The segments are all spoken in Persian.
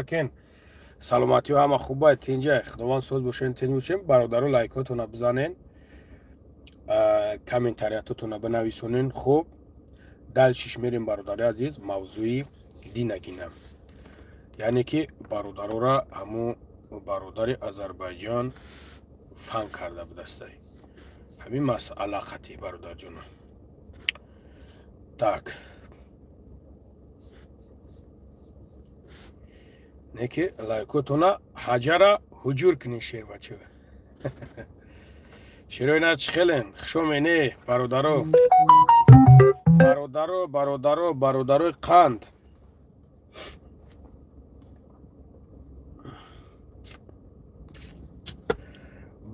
کن سلامتی و همه خوب باید اینجا خداوند سوز باشین تنج باشین برادرو لایکاتون رو بزنین کامنتاریاتتون رو بنویسونین خوب دلشش میریم برادر عزیز موضوعی دینگینم یعنی که برادرو را همو برادر آذربایجان فهم کرده بدسته همین مسئله خطی برادر جون так неки лайкотуна ҳаҷара ҳуҷур кунин шер бача шерои на чихелен хушомене бародарои қанд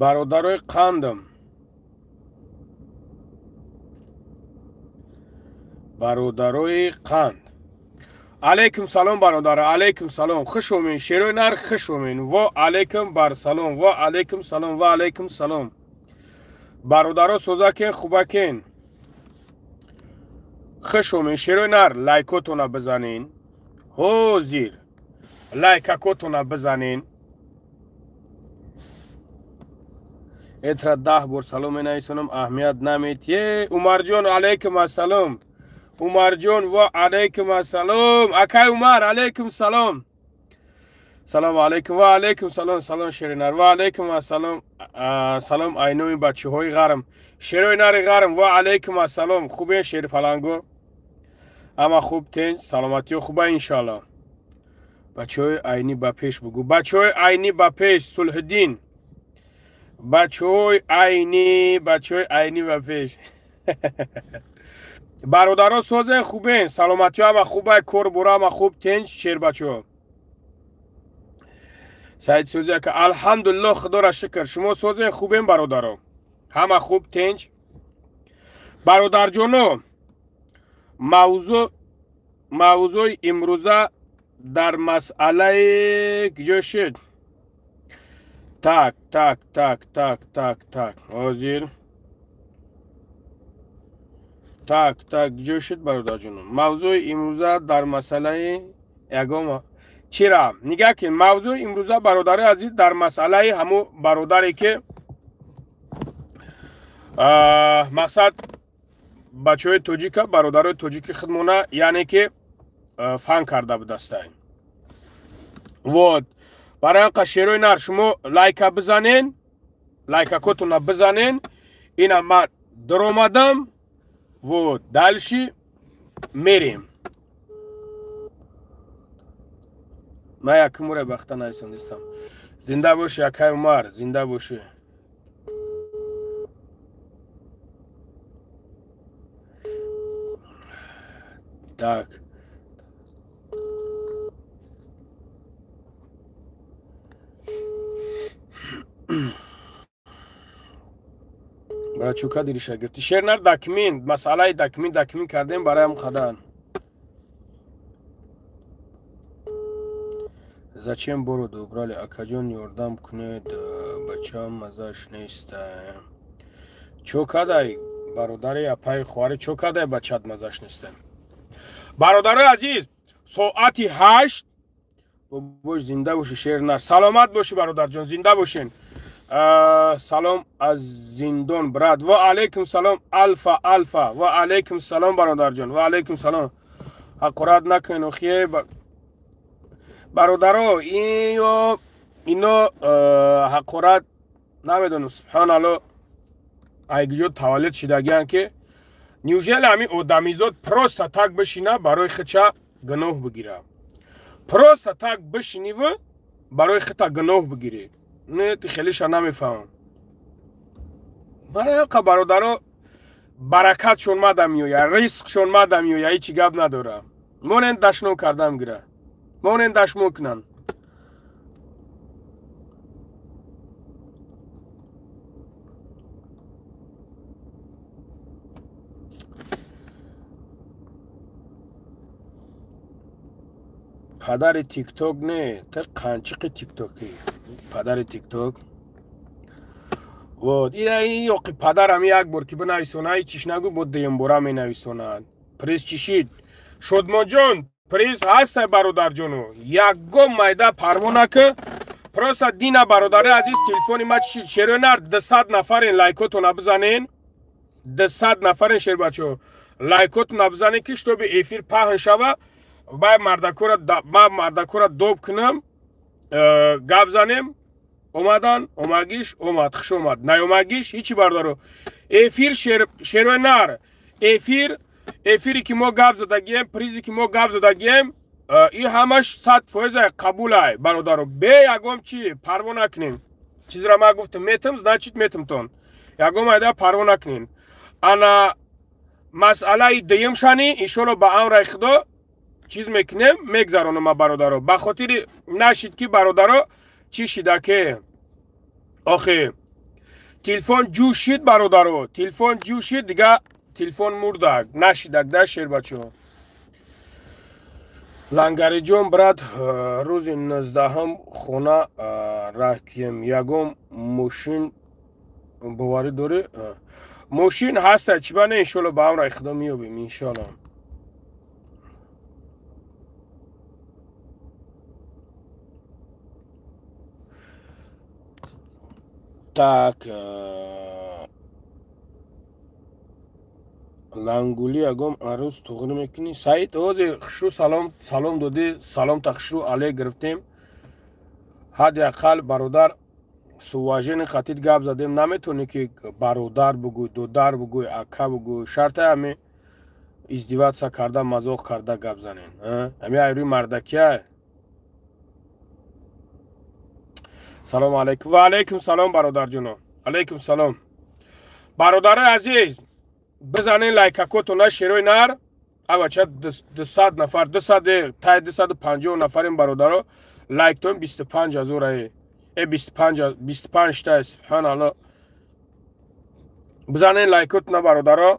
бародарои қандам бародарои қанд алейкум салом бародаро алейкум салом хуш омин шерои нар хуш омин ва алейкум бар салом ва алейкум салом ва алейкум салом бародаро созакен хубакен хуш омин шерои нар лайкотуна бизанин ҳозир лайкакотуна бизанин этра 10 бор салом менависонам аҳамият намед е умарҷон алейкум ассалом умарҷон ва алейкум ассалом акай умар алейкум салом салом алейкум ва алейкум салом салом шеринар ва алейкум ассалом салом айноми бачаҳои ғарм шерои нари ғарм ва алейкум ассалом хубе шери фаланго ама хуб тинҷ саломатиё хуба иншалло бачаҳои айнӣ ба пеш бугӯ бачаҳои айнӣ ба пеш сулҳуддин бачаҳои айнӣ ба пеш бародаро созен хубен саломатиё ама хубай кор бура ама хуб тинҷ шер бачаҳо саид сӯзи ака алҳамдулиллоҳ худоро шукр шумо созен хубен бародаро ҳама хуб тинҷ бародарҷоно мавзӯи имрӯза дар масъалаи киҷо шуд так ҳозир так ҷо шуд бародарҷонам мавзӯи имрӯза дар масъалаи ягома чира нигаҳ кин мавзӯи имрӯза бародари азиз дар масъалаи ҳамо бародаре ки мақсад бачаҳои тоҷика бародарои тоҷики худмона яъне ки фаҳм карда будастаем вот барои ан қашерои нар шумо лайка бизанен лайкакотуна бизанен ина ман даромадам вот дальше мерим ман якумуре бахта нависондистам зинда боши акай умар зинда боши так бара чука дири шагирти шернар дакмин масъалаи дакмин кардем бароям қадан зачем бороду убрали акаҷон ёрдам кунед бачаам мазаш нест чо кадай бародари апаи хоҳари чо кадай бачат мазаш нестем бародари азиз соати 8 бош зинда боши шернар саломат боши бародарҷон зинда бошен салом аз зиндон брат ва алейкум салом алфа ва алейкум салом бародарҷон ва алейкум салом ҳақорат накунед охие бародаро ино ҳақорат намедонам субҳаналло айгиҷо таваллуд шидагиянд ки неужели ҳамин одамизод просто так бишина барои худша гуноҳ бигира просто так бишиниву барои худта гуноҳ бигирӣ нет хелиша намефаҳмам барои бародаро баракатшон мада меояд ризқшон мада меояд ҳечи гап надорад монен дашно кардам гира монен дашмо кунанд падари тикток не ты қанчиқи тиктокӣ падари тикток вот ёқи падарам як бор ки бинависона ҳечиш нагӯ бо дуюм бора менависонад пресс чишид шодмонҷон پریز هست برادر جونو یکم مایده پروانه که پروسا دینا برادر عزیز تلفنی ما شیرونر 200 نفرین لایکاتون بزنین 200 نفرین شیر بچو لایکاتون بزنین که شتو به افیر پهن شوه باید مردکورا دوب کنم گاب زنیم اومدن اومگیش اومد خش اومد نیومگیش هیچی بردارو افیر شیرونر افیری که ما گاب زدگیم پریزی که ما گاب زدگیم این همش 100% قبول های برادرو به یکم چی پروانه کنین چیزی را ما گفتم میتم значит میتم تون یکم ایده پروانه کنین انا مسئله دیم شانی انشالله با امر خدا چیز میکنیم میگذرونم ما برادرو به خاطر نشید که برادرو چی شده که آخه تلفن جوشید برادرو تلفن جوشید دیگه تلفن مردک نشیدک ده شیر بچه لنگری جون برد روز 19 هم خونه رکیم یکم موشین بواری دوره موشین هسته چی بانه انشالله با هم را اخدا میابیم انشالله так лангули агом арӯз туғри мекунӣ саид ози хушрӯ салом додӣ салом та хушрӯ алей гирифтем ҳадди ақал бародар суважени қатид гап задем наметонӣ ки бародар бугӯй додар бугӯй ака бугӯй шарта ҳами издиватса карда мазоқ карда гап занен ҳами айрӯи мардакия салом алейкум ва алейкум салом бародарҷоно алейкум салом бародари азиз بزنین لایکاکوتون شیروی نر اما چه 200 نفر 250 نفرین برادرو لایکتون 25,000 25 تا سبحان الله بزنین لایکوتون برادرو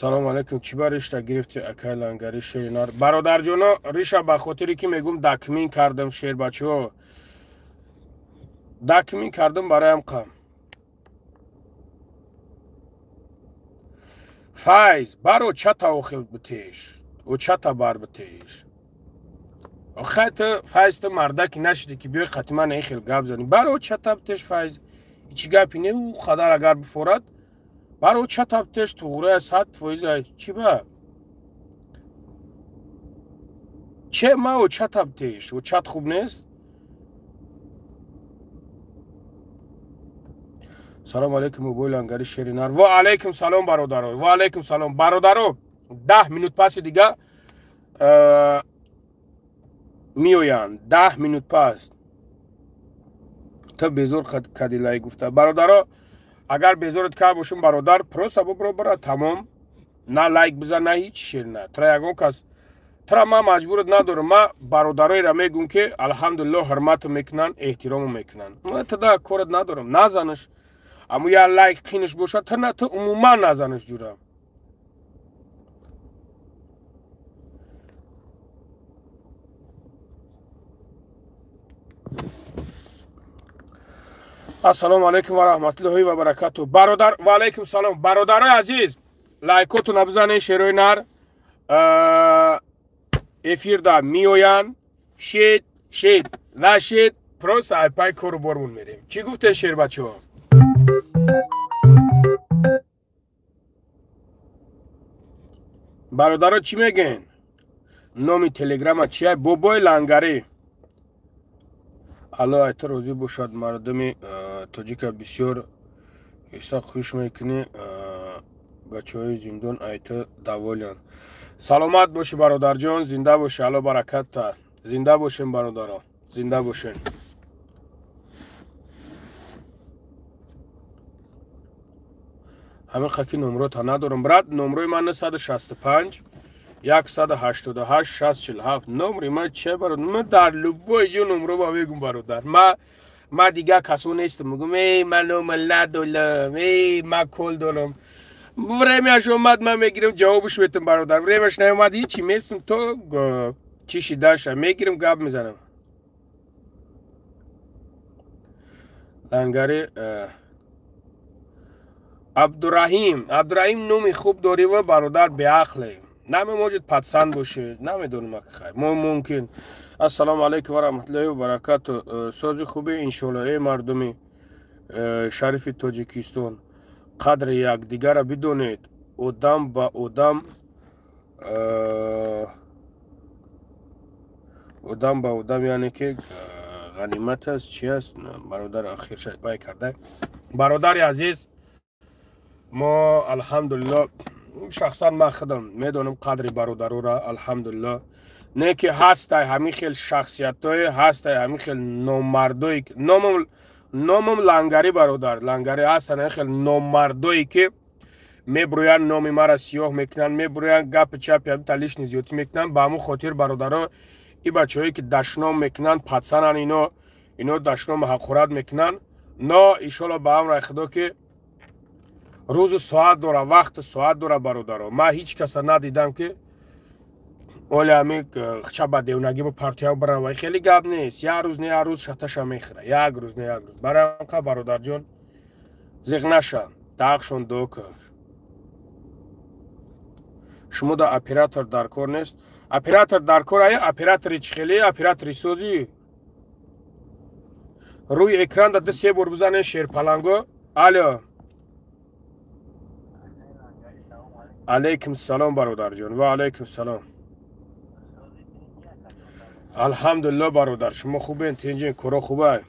سلام علیکم چی با ریشتا گرفتی اکای لنگری شیرینار برادر جونو ریشا به خاطری که میگم دکمین کردم شیر بچه ها دکمین کردم برایم قم فایز برو چتا اوخیل بتیش او چتا بار بتیش خیلی فایز تو مردک نشدی که بیای خطیمه نیخیل گاب زنی برو چتا بتیش فایز چی گپی نه او خدار اگر بفورد برای چه تابتش توغره 100% چی با چه ما او چه تابتش او چت خوب نیست سلام علیکم موبایل انگاری شیرینار و علیکم سلام برادرو و علیکم سلام برادرو 10 مینوت پس دیگه میویان 10 مینوت پس تا بزرگ کدیلای گفته برادرو اگر بزرگت که باشم برادر پروسا برو برا تمام نه لایک بزن نه هیچ شیر نه ترا یکم کس ترا ما مجبورت ندارم ما برادرای را میگم که الحمدلله حرمت میکنن احترام میکنن ما تدا کارت ندارم نزنش اما یا لایک خینش باشه تا نه تو عموما نزنش جورم السلام علیکم و رحمت الله و برکاته برادر و علیکم سلام برادرای عزیز لایکاتون بزنین شیروی نر افیر دا میویان شید نشید پروس پای کارو برمون میریم چی گفته شیر بچه ها برادرها چی میگن نامی تلگرام چیه بابای لنگری الله ایت روزی باشد مردم تاجیک بسیار ایسا خوش میکنه بچه های زندان ایت دوالیان سلامت باشی برادر جان زنده باشی الله برکت تا زنده باشین برادرها زنده باشین همه خاکی نمرات ها ندارم برد نمروی من 165 188 647 نمری من چه برادر من در لبای جو نمرو با بگم برادر ما دیگه کسو نیستم میگم ای من نومل ندارم ای من کل دارم وریمش اومد من میگیرم جوابش بهتون برادر وریمش نیومد هیچی میستم تو چیشی داشت میگیرم گاب میزنم. لنگری عبدالرحیم نومی خوب داری و برادر بیعقلی. نمی موجود پدسند باشه. نمیدونم اگه خیر ممکن. السلام علیکم و رحمت الله و برکاته. سازی خوبی انشالله ای مردمی شریف تاجیکستان. قدر یک دیگر را بدونید. آدم با آدم یعنی که غنیمت است. چی است؟ برادر اخیر شد کرده. برادر عزیز ما الحمدلله شخصا من خودم میدونم قدر برادرو را الحمدلله. نه که هست همین خیل شخصیت های هست همین خیل نامردایی که نامم لنگری برادر لنگری هستن خیل نامردایی که میبروین نام مرا سیاه میکنن میبروین گپ چپ تلیش نزیوتی میکنن با همون خاطر برادرها این بچه هایی که دشنام میکنن پدسنن اینو دشنام حقورت میکنن نه ایشالا با هم رای خدا که روز ساعت داره وقت ساعت داره برادرها. من هیچ کس ندیدم که اولی همی چه با دیونگی با پارتیا برای خیلی گپ نیست. یک روز نه یک روز شتش میخوره یک روز نه یک روز برای همکه برادر جان زیغ نشن داغشون دو کر. شما دا اپراتور در کار نیست. اپراتور در کار های اپراتوری چخیلی اپراتوری سوزی روی اکران دا سه بار بزنه شیر پلنگو. الو علیکم السلام برادر جان. و علیکم السلام. الحمدلله برادر شما خوبین؟ تینجین کارا خوبه؟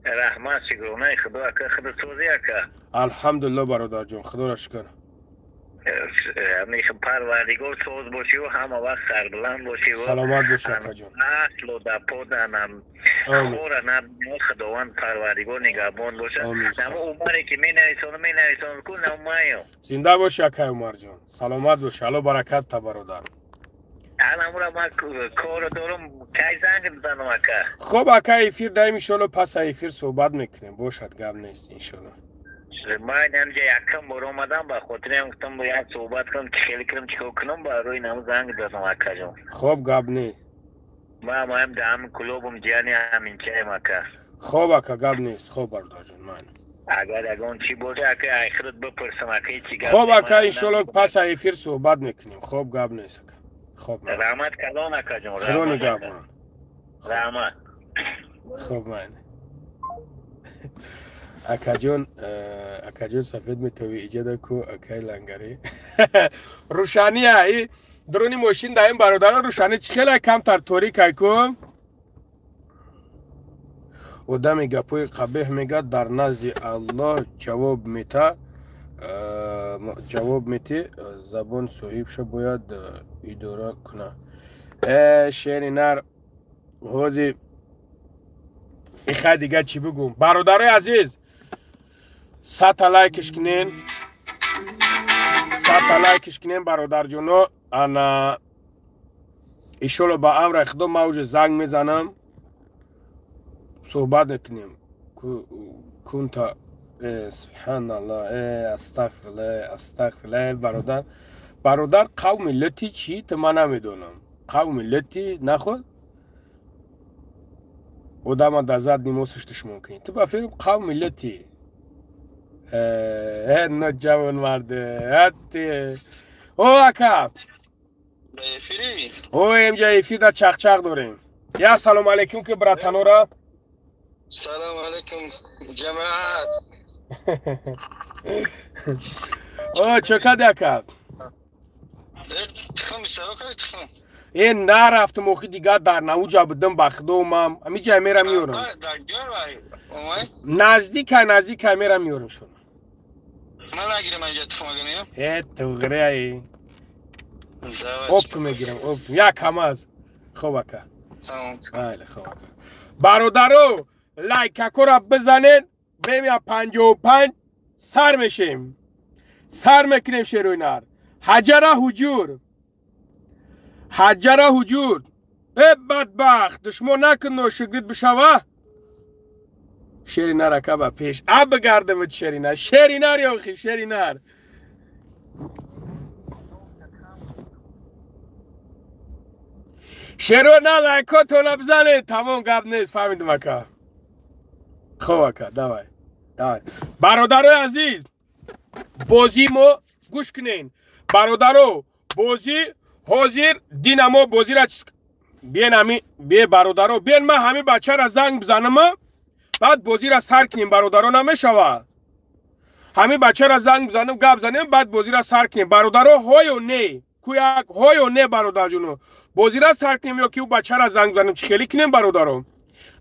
رحمت شکرونه خدا که خدا توضیح که الحمدلله برادر جان خدا را شکر. همیشه پروردگار سوز باشی و همه وقت سربلند باشی و سلامت باشی اکا جان. اصل و دپودنم خورا نبنی خداوند پروردگار نگهبان باشه. نمو عمری که می نویسان کن نمو مایو زنده باشی اکا عمر جان. سلامت باشی. الله برکت تا برادر. الان را من کار دارم کی زنگ بزنم اکا. خب اکا ایفیر دایم انشالله پس ایفیر صحبت میکنیم باشد گم نیست انشالله. من اینجا یکم برو آمدم با خاطر گفتم باید صحبت کنم خیلی کنم چیکار کنم با روی نمو زنگ دادم اکا جان. خب گب نیست. ما هم دام کلوبم جانی همین چه اکا. خب اکا گب نیست. خب برادر جان من اگر اون چی باشه اکا آخرت بپرسم اکا چی گپ. خب اکا انشالله پس ایفیر صحبت میکنیم. خب گب نیست اکا. خب رحمت کلان اکا جان. خدا نگهبان. رحمت. خب من اکا جان سفید میتوی ایجاد کو اکای لنگری روشانی ای درونی ماشین دایم برادر روشانی چخیل کم تر توری که کو آدم گپوی قبیح میگه در نزد الله جواب میته زبان صاحبش باید اداره کنه. شعر نر حوزی ایخواه دیگه چی بگم برادرای عزیز 100 لایکش کنین برادر جونو. انا ایشالا با امر خدا موج زنگ میزنم صحبت نکنیم کنتا سبحان الله استغفرالله. برادر قوم ملتی چی تو من نمیدونم. قوم ملتی نخود آدم دزد نیموسش تشمون کنی تو بفرم قوم ملتی نه جوان مرده هتی او اکا او امجا ایفی در چخ داریم. یا سلام علیکم که براتنو را سلام علیکم جماعت. او چکه دکا تخم سرا کنی تخم این نرفت موقع دیگر در نوجا بدم بخدومم امی جای میرم میورم نزدیک میرم میورم شون من نگیرم اینجا تخم اگریم تو غره ای افتو میگیرم افتو یک هم از خوب اکا بله خوب اکا برادرو لایک را بزنید بریم 55 سر میشیم سر میکنیم شیروی نر حجره حجور ای بدبخت دشمن نکن شگرد بشوه شیری نر اکا با پیش اب بگردم شیری نر یا اخی شیری نر شروع نه لایکاتون بزنید تمام گپ نیست فهمیدم اکا خوب اکا دوای برادر عزیز بازی ما گوش کنین برادرو بازی حاضر دینمو بازی را بیان همی بی برادرو بیان ما همی بچه را زنگ بزنم بعد بازی را سر کنیم برادرو نمیشوه همی بچه را زنگ بزنم گپ بزنیم بعد بازی را سر کنیم برادرو های و نه کویک های و نه برادر جونو بازی را سر کنیم یا که او بچه را زنگ بزنیم چی خیلی کنیم برادرو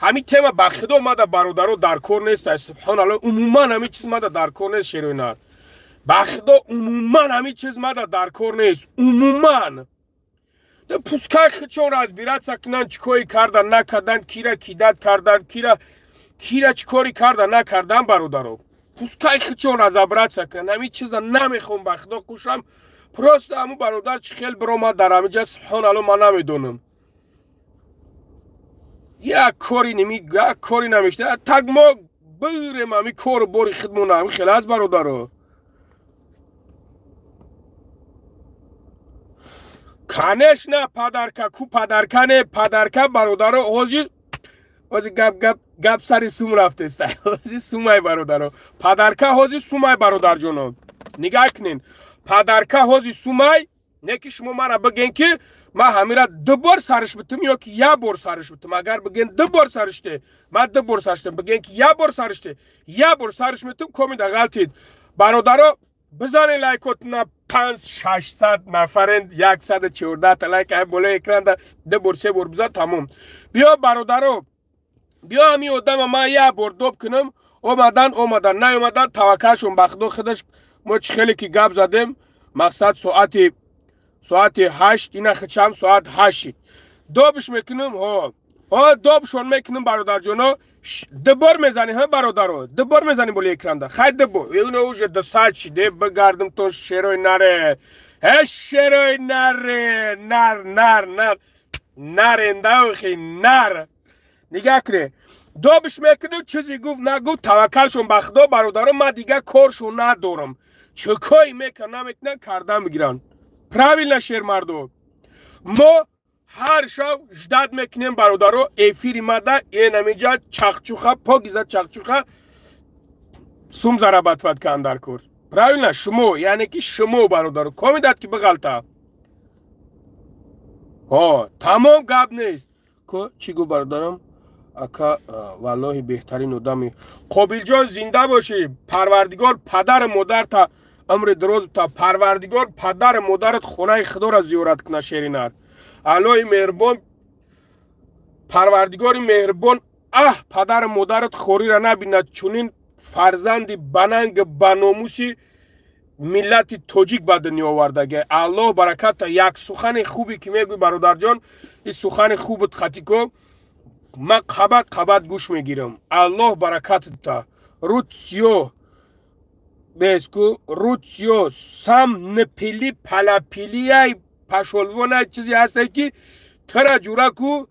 همی تیم بخدا اومده برادرو در کار نیست سبحان الله عموما همی چیز اومده در کار نیست شیرینار بخدا عموما همی چیز اومده در کار نیست عموما پوسکای خچون را از بیرات سکنن چیکاری کردن نکردن کیرا کیدت کردن کیرا چیکاری کردن نکردن برادرو پوسکای خچون را از بیرات سکنن همی چیزا نمیخوام بخدا کوشم پروست همون برادر چی خیلی برو ما در همینجا سبحان الله ما نمیدونم یک کاری نمیشته تگ ما بریم همی کار باری خدمونه همی خیلی از برادرو کانش نه پدرکه کو پدرکنه پدرکه برادرو حاجی گپ سری سوم رفته است حاجی سومای برادرو پدرکه حاجی سومای برادر جونو نگاه کنین پدرکه حاجی سومای نکی شما مرا بگین که ما همیرا دو بار سرش بتم یا که یک بار سرش بتم اگر بگین دو بار سرشته ما دو بار سرشته بگین که یک بار سرشته یک بار سرش بتم کمی دا غلطید برادرو بزنین لایکاتنا 500-600 نفرند 114 تا لایک های بالا اکران دا دو بار سه بار بزن تمام بیا برادرو بیا همی آدم ما یک بار دوب کنم اومدن نه اومدن توکلشون بخدا خودش ما چه خیلی که گپ زدیم مقصد ساعت 8 اینا خچم ساعت 8 دوبش میکنم دوبشون میکنم برادر جونو دبار میزنی ها برادرو دبار میزنی بالا اکران دا خیلی دبار اینو اوج دو ساعت شده بگردم تو شروع نره شروع نره نرنده خیلی نر نگه کنه دوبش میکنم چیزی گفت نگفت توکلشون بخدا برادرو ما دیگه کارشون ندارم چکایی میکنم کردم بگیرن پراویل نشیر مردو ما هر شب جداد میکنیم برادرو افیری ماده این همیجا چخچوخه پاگیزه چخچوخه سوم زرابت فد کن در کور پراویل نه شما یعنی که شما برادرو کمی داد که بغلطه تمام گب نیست که چی گو برادرم اکا والله بهترین آدمی قابل جان زنده باشی پروردگار پدر مادر تا امر دروز تا پروردگار پدر مادرت خونه خدا را زیارت کنه شیرینار الهی مهربان پروردگار مهربان پدر مادرت خوری را نبیند چونین فرزند بننگ بناموسی ملت تاجیک به دنیا آوردگه الله برکت یک سخن خوبی که میگوی برادر جان این سخن خوبت خطی کو ما قبط گوش میگیرم الله برکت تا روتسیو بسکو روتسیو سم نپیلی پلاپیلی ای پشولوان چیزی هسته که ترا جورا کو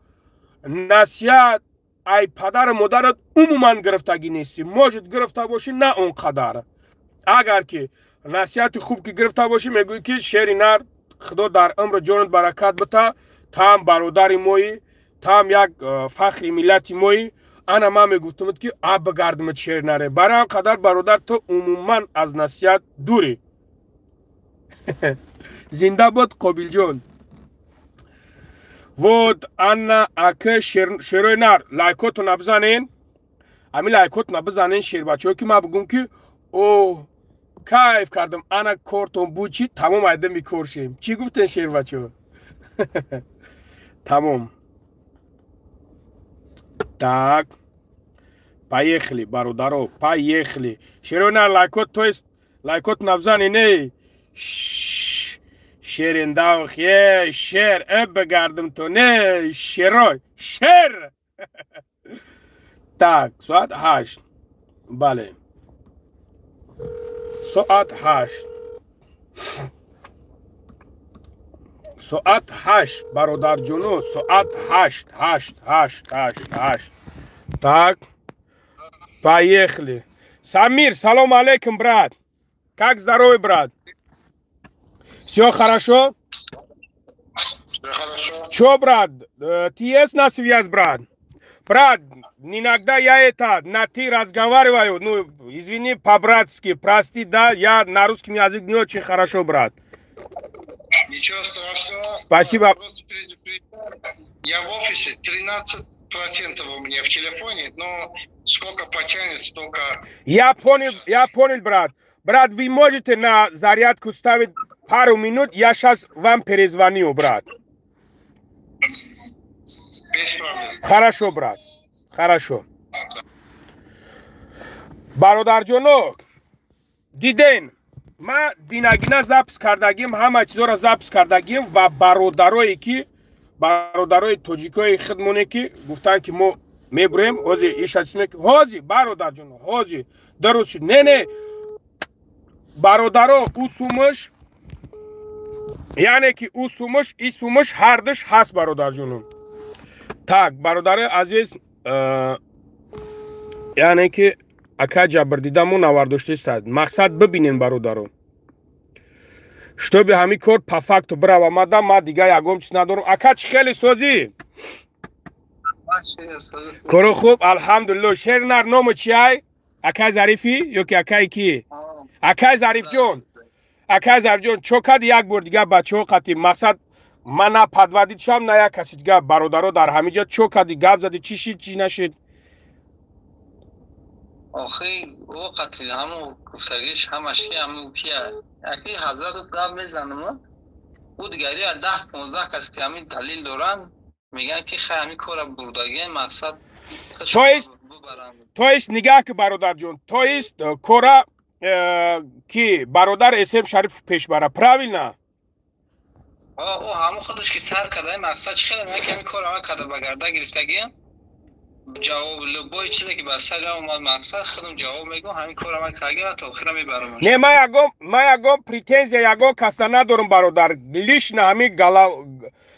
نصیحت ای پدر مادرت عموما گرفتگی نیستی موجود گرفته باشی نه اونقدر اگر که نصیحت خوب که گرفته باشی میگوی که شیرینر خدا در عمر جانت برکت بتا تا هم برادر موی تا هم یک فخر ملت موی انا ما میگفتم که بگردمت شیرینره برای قدر برادر تو عموما از نصیحت دوری زنده بود قابل جان ود انا اکه شیرینر لایکاتو نبزنین امی لایکاتو نبزنین شیر بچه که ما بگم که او کیف کردم انا کارتون بود چی تمام ایده میکرشیم چی گفتن شیر بچه تمام так поехали برادرو поехали شیرینر لایکات توست لایکات نبزنی نه شیرین داخیه شیر بگردم تو نه شیرای شیر так ساعت 8 بله ساعت 8 ساعت 8 برادر جونو ساعت 8 так поехали Самир салам алейкум брат как здоровый брат все хорошо Хорошо. Чё, брат? Ты есть на связь, брат? Брат, иногда я на ты разговариваю, ну, извини, по-братски, прости, да, я на русском языке не очень хорошо, брат. Ничего страшного. Спасибо. Я в офисе, 13% у меня в телефоне, но сколько потянет, столько... Я понял, брат. Брат, вы можете на зарядку ставить пару минут, я сейчас вам перезвоню, брат. Без проблем. Хорошо, брат. Хорошо. Бародарҷоно, диден, ма динагина запис кардагим, ҳама чизора запис кардагим ва бародарое ки бародарои тоҷикои хидмоне ки гуфтан ки мо мебурем, ҳози ишачисме ки ҳози бародарҷоно, ҳози даруз шуд. Не, бародаро усумуш, яъне ки усумуш, исумуш ҳардуш ҳаст, бародарҷоно. Так, бародари азиз, яъне ки ака ҷабрдидаму навардоштист. Мақсад бибинен, бародаро. Чтобы ҳамин кор по факту бирав омада, ма дига ягон чиз надорам. Ака чӣ хели созӣ? Кору хуб, алҳамдулилло. Шернар номи чи ай? Акай Зарифӣ ё ки акаи ки? Акай Зарифҷон. Акай Зарифҷон, чокад як бор дига бачаҳо қатӣ. Мақсад ман на падвадид шам, на як каси дига бародаро дар ҳамин ҷо чокади гап зади, чӣ шид, чӣ нашид? آخه وقتی همون گفتگیش همش همون کیه یکی حضرت قبل میزنم او دیگری 10-15 کس که همین دلیل دارن میگن که همین کار بردگی مقصد تویست نگاه که برادر جون تویست کورا کی برادر اسم شریف پیش بره правильно او همون خودش که سر کرده مقصد چی خیلی میگه که همین کار همه کرده بگرده گرفتگی جواب لبای چیزی که بسر اومد مقصد خودم جواب میگم همین کارو من کردم تا آخر میبرم. نه ما یگام پریتنزیا یگام کاستا ندارم برادر لیش نه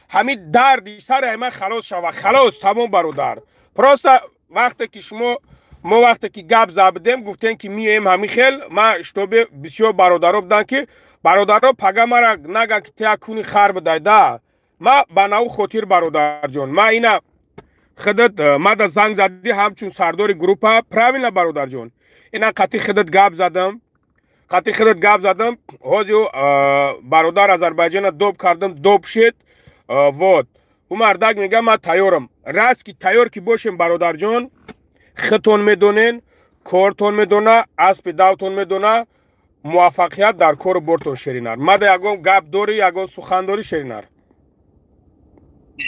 همین دردی سر من خلاص شوه خلاص تمام برادر. پروستا وقتی که شما ما وقتی که گپ زدیم گفتن که میایم همین خیل ما اشتباه بسیار برادرها بودن که برادرها پگا مرا نگن که تیا کونی خر بدایده ما بناو خاطر برادر جان ما اینا خدت ما دا زنگ زدی همچون سردار گروپا правильно برادر جان اینا قطعی خدت گپ زدم هازیو برادر آذربایجان دوب کردم دوب شد وات او مردک میگه ما تیارم راست که تیار که باشیم برادر جان خطون میدونین کارتون میدونه اسب داوتون میدونه موفقیت در کار برتون شرینار ما دا یگون گپ داری یگون سخن داری شرینار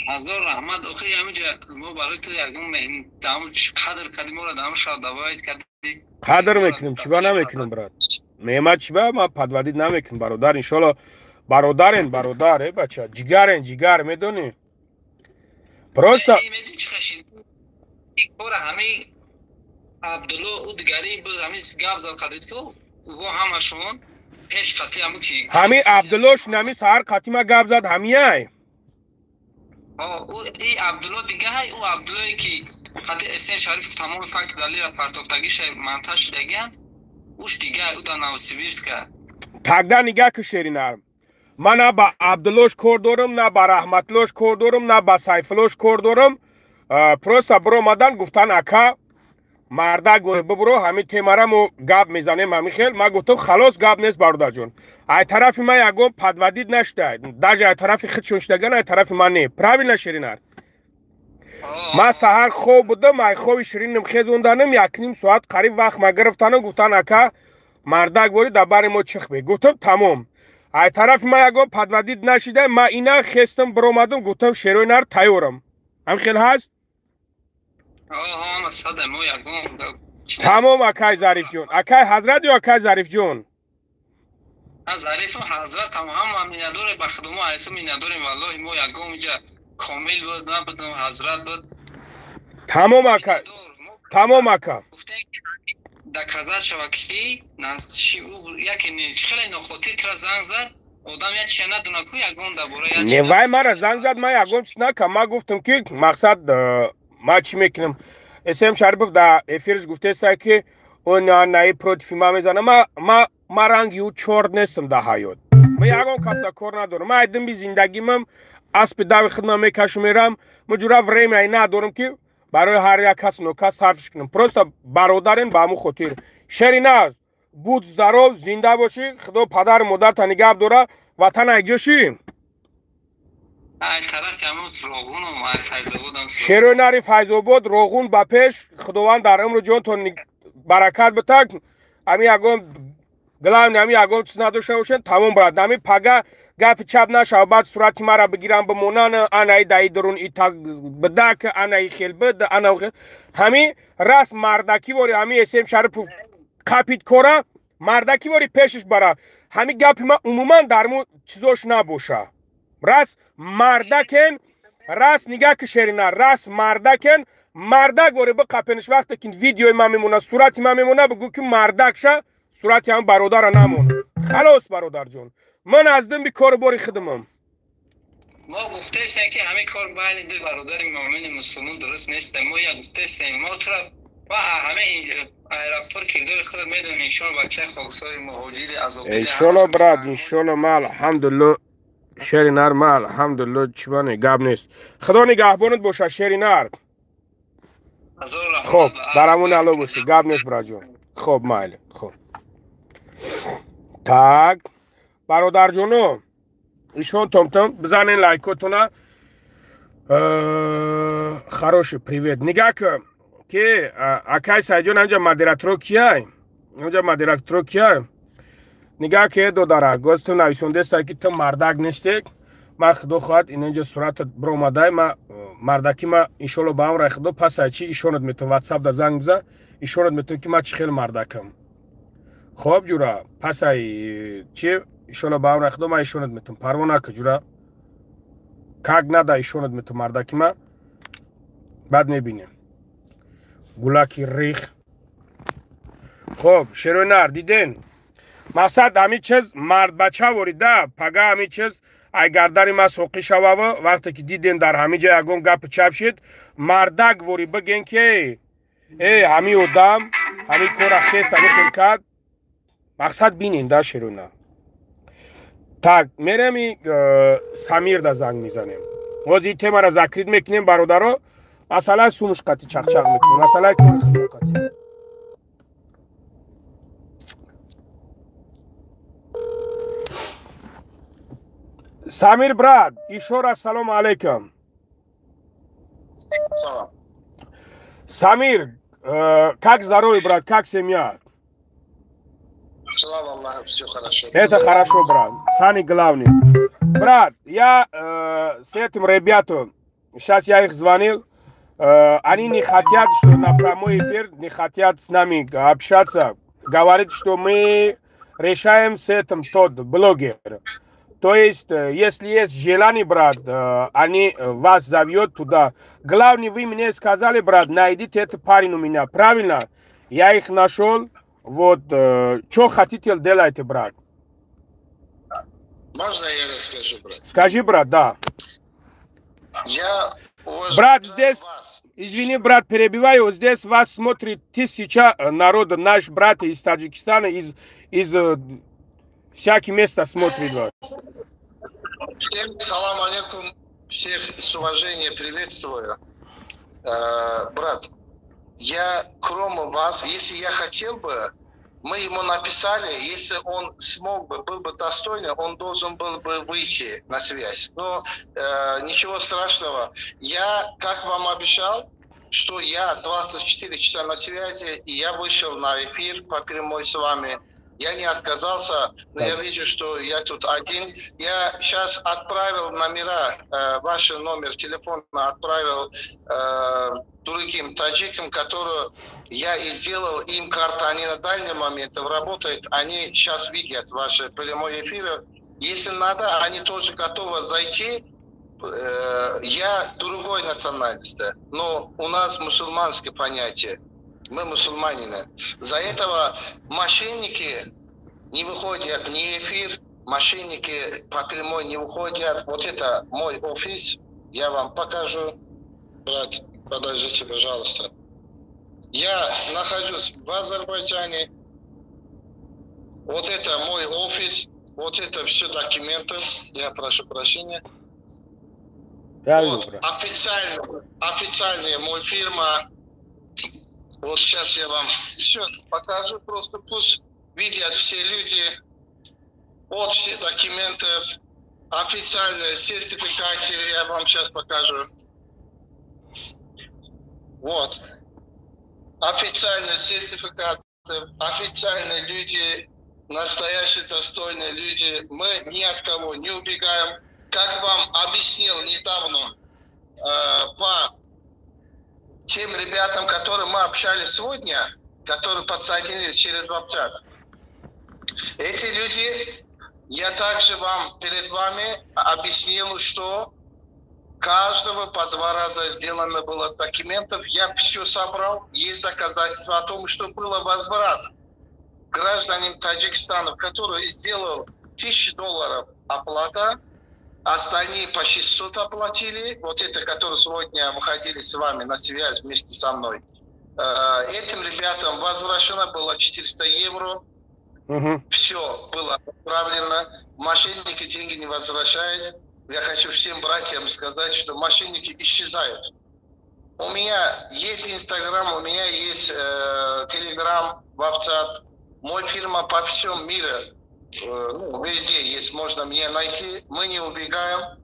هزار رحمت آخه همینجا ما برای تو یکم دامو قدر کردیم را دامو شاد دوایت کردی قدر میکنیم چیبا نمیکنیم برات میمد چیبا ما پدودید نمیکنیم برادر انشالله برادرین برادر بچه جگر میدونی پروستا یک بار همه عبدالله او دیگری بود همه گفت زد قدید که او همشون پیش قطعی همون که همه عبدالله نمی سهر قطعی ما گفت زد همیه او ای عبدالله دیگه های او عبدالله که خطی اسم شریف تمام فکت دلیل پرتافتگیش منتش دیگه اوش دیگه او دا نوسیبیرس که تقدر نگه که شیرینم من نه با عبداللهش کار دارم نه با رحمتلهش کار دارم نه با سیفلهش کار دارم پروستا برو مدن گفتن اکا مرده گوه ببرو همین تیماره مو گاب میزنیم همین خیل ما گفتم خلاص گاب نیست برادر جون ای طرفی ما یگم پدودید نشده درجه ای طرفی خودشون شدگن ای طرفی من نه правильно شیرینار ما سحر خوب بودم ای خوب شیرینم خیزوندنم یک نیم ساعت قریب وقت ما گرفتن گفتن اکا مرده گوری دبر ما چخ بی گفتم تمام ای طرفی ما یگم پدودید نشده ما اینا خستم برو مدم گفتم شیرینار تیارم هم خیل هست تمام اکای ظریف جون اکای حضرت یا اکای ظریف جون ظریف حضرت تمام مینداره به خدمت عیسی مینداریم والله ما یگام اینجا کامل بود نبودم حضرت بود تمام اکای تمام اکا گفته دکازه شوکی نشی او یکی خیلی نخوتی تر زنگ زد آدم یک شنه دونکو یگام درباره نه وای مرا زنگ زد ما یگام چیز نکم ما گفتم که مقصد ما چی میکنم اسم شریف در افیرش گفته است که اون نای پروت فیلم میزنه ما رنگی و چورد نیستم در حیات ما یکم کاستا کار ندارم ما ایدم بی زندگیم аспи дави хидмат мекашам мерам муҷура времяи надорам ки барои ҳар як кас нокас сарфиш кунам. Просто бародарен ба ҳамун хотир. Шериназ буд здоров, зинда бошӣ. Худо падар модарта нигоҳ дора. Ватан айҷошӣ? Шерои нари Файзобод, Роғун ба пеш. Худованд дар умру ҷонтон баракат битак. Ами ягон главни ами ягон чиз надошта бошед. Тамом брат. Ами пага гапи чап нашав. Баъд сурати мара бигирам бимонан. Анаи даи дурун итак бидак, анаи хел бид, анау хел. Ҳами рас мардаки вори ами Эсем Шарипов қапит кора. Мардаки вори пешиш бара. Ҳами гапи ма умуман дар мо чизош набоша. Рас мардакен, рас нигах ки Шерина, рас мардакен, мардак вори биқапениш вақте ки видеои ма мемона, сурати ма мемона, бигӯ ки мардакша, сурати ҳам бародара намон. Халос бародарҷон. Ман аздим би кору бори хидмам. ما گفتیم که همه کار بین دو برادر مؤمن مسلمان درست نیست. ما یا گفتیم ما طرف و همه رفتار کردار خود میدونیم ان شاء الله بچه خاکسار مهاجر عذاب ان شاء الله برات ان شاء الله ما الحمدلله شرینار ما الحمدلله چیبانه گاب نیست. خدا نگهبانت باشه شرینار. خب برامون الو باشه گاب نیست برات جون. خب مایل خب так برادر جونو ایشون تام بزنین لایکاتونا. хороший привет. نگاه که اکای سایجون اینجا مدیراتور کیه؟ اینجا مدیراتور کیه؟ نگاه که دو داره. گوشت نویسنده است که تو مردک نیستی. ما خدا خواهد اینجا صورت برآمده ما مردکی ما انشالله با هم رای خدا پس چی ایشونت میتون واتساپ دا زنگ بزن. ایشونت میتون که ما چه خیلی مردکم. خوب جورا پس چی ایشالله با هم رای خدا ما ایشونت میتون پروانه که جورا کاغ نده ایشونت میتون مردکی ما بعد میبینیم. گولاکی ریخ. خب شروع نار دیدین مقصد همین چیز مرد بچه وریده پگه همین چیز اگر داری ما سوقی شوه وقتی که دیدین در همین جای اگون گپ چپ شد مردک وری بگین که همین ادام همین کار خیست همین خلکت مقصد بینین در شروع نار. так میرم سمیر دا زنگ میزنیم. وزی تیمه را ذکرید میکنیم برادرو. مسئله سومشقتی چخچق میکنیم. مسئله کار خدمقتی. سمیر براد ایشور السلام علیکم. Салам. Самир, как здоровье, брат, как семья? Слава Аллаху, все хорошо. Это хорошо, брат. Самый главный. Брат, я с этим ребятам, сейчас я их звонил, они не хотят, что на прямой эфир, не хотят с нами общаться. Говорят, что мы решаем с этим тот блогер. То есть, если есть желание, брат, они вас зовут туда. Главное, вы мне сказали, брат, найдите этот парень у меня. Правильно? Я их нашел. Вот, что хотите делайте, брат? Можно я расскажу, брат? Скажи, брат, да. Я брат, здесь, извини, брат, перебиваю, здесь вас смотрит 1000 народа, наш брат из Таджикистана, из всяких мест смотрит вас. Всем салам алейкум, всех с уважением приветствую. Брат, я, кроме вас, если я хотел бы, мы ему написали, если он смог бы, был бы достойный, он должен был бы выйти на связь. Но ничего страшного. Я, как вам обещал, что я 24 часа на связи, и я вышел на эфир по прямой с вами. Я не отказался, но я вижу, что я тут один. Я сейчас отправил номера, ваш номер телефона отправил другим таджикам, которые я и сделал им карту. Они на дальнем моменте работают, они сейчас видят ваши прямые эфиры. Если надо, они тоже готовы зайти. Я другой национальности, но у нас мусульманское понятие. Мы мусульманины. За этого мошенники не выходят, не эфир, мошенники по прямой не выходят. Вот это мой офис, я вам покажу. Брат, подождите, пожалуйста. Я нахожусь в Азербайджане. Вот это мой офис, вот это все документы. Я прошу прощения. Вот, официальная моя фирма. Вот сейчас я вам все покажу, просто пусть видят все люди. Вот все документы, официальные сертификаты, я вам сейчас покажу. Вот. Официальные сертификаты, официальные люди, настоящие достойные люди. Мы ни от кого не убегаем. Как вам объяснил недавно по тем ребятам, которым мы общались сегодня, которые подсоединились через WhatsApp. Эти люди, я также вам перед вами объяснил, что каждого по 2 раза сделано было документов. Я все собрал. Есть доказательства о том, что было возврат гражданам Таджикистана, который сделал $1000 оплата. Остальные по 600 оплатили. Вот это, которые сегодня выходили с вами на связь вместе со мной. Этим ребятам возвращено было 400 евро. Все было отправлено. Мошенники деньги не возвращают. Я хочу всем братьям сказать, что мошенники исчезают. У меня есть Инстаграм, у меня есть Телеграм, WhatsApp. Моя фирма по всему миру. Везде есть, можно меня найти. Мы не убегаем.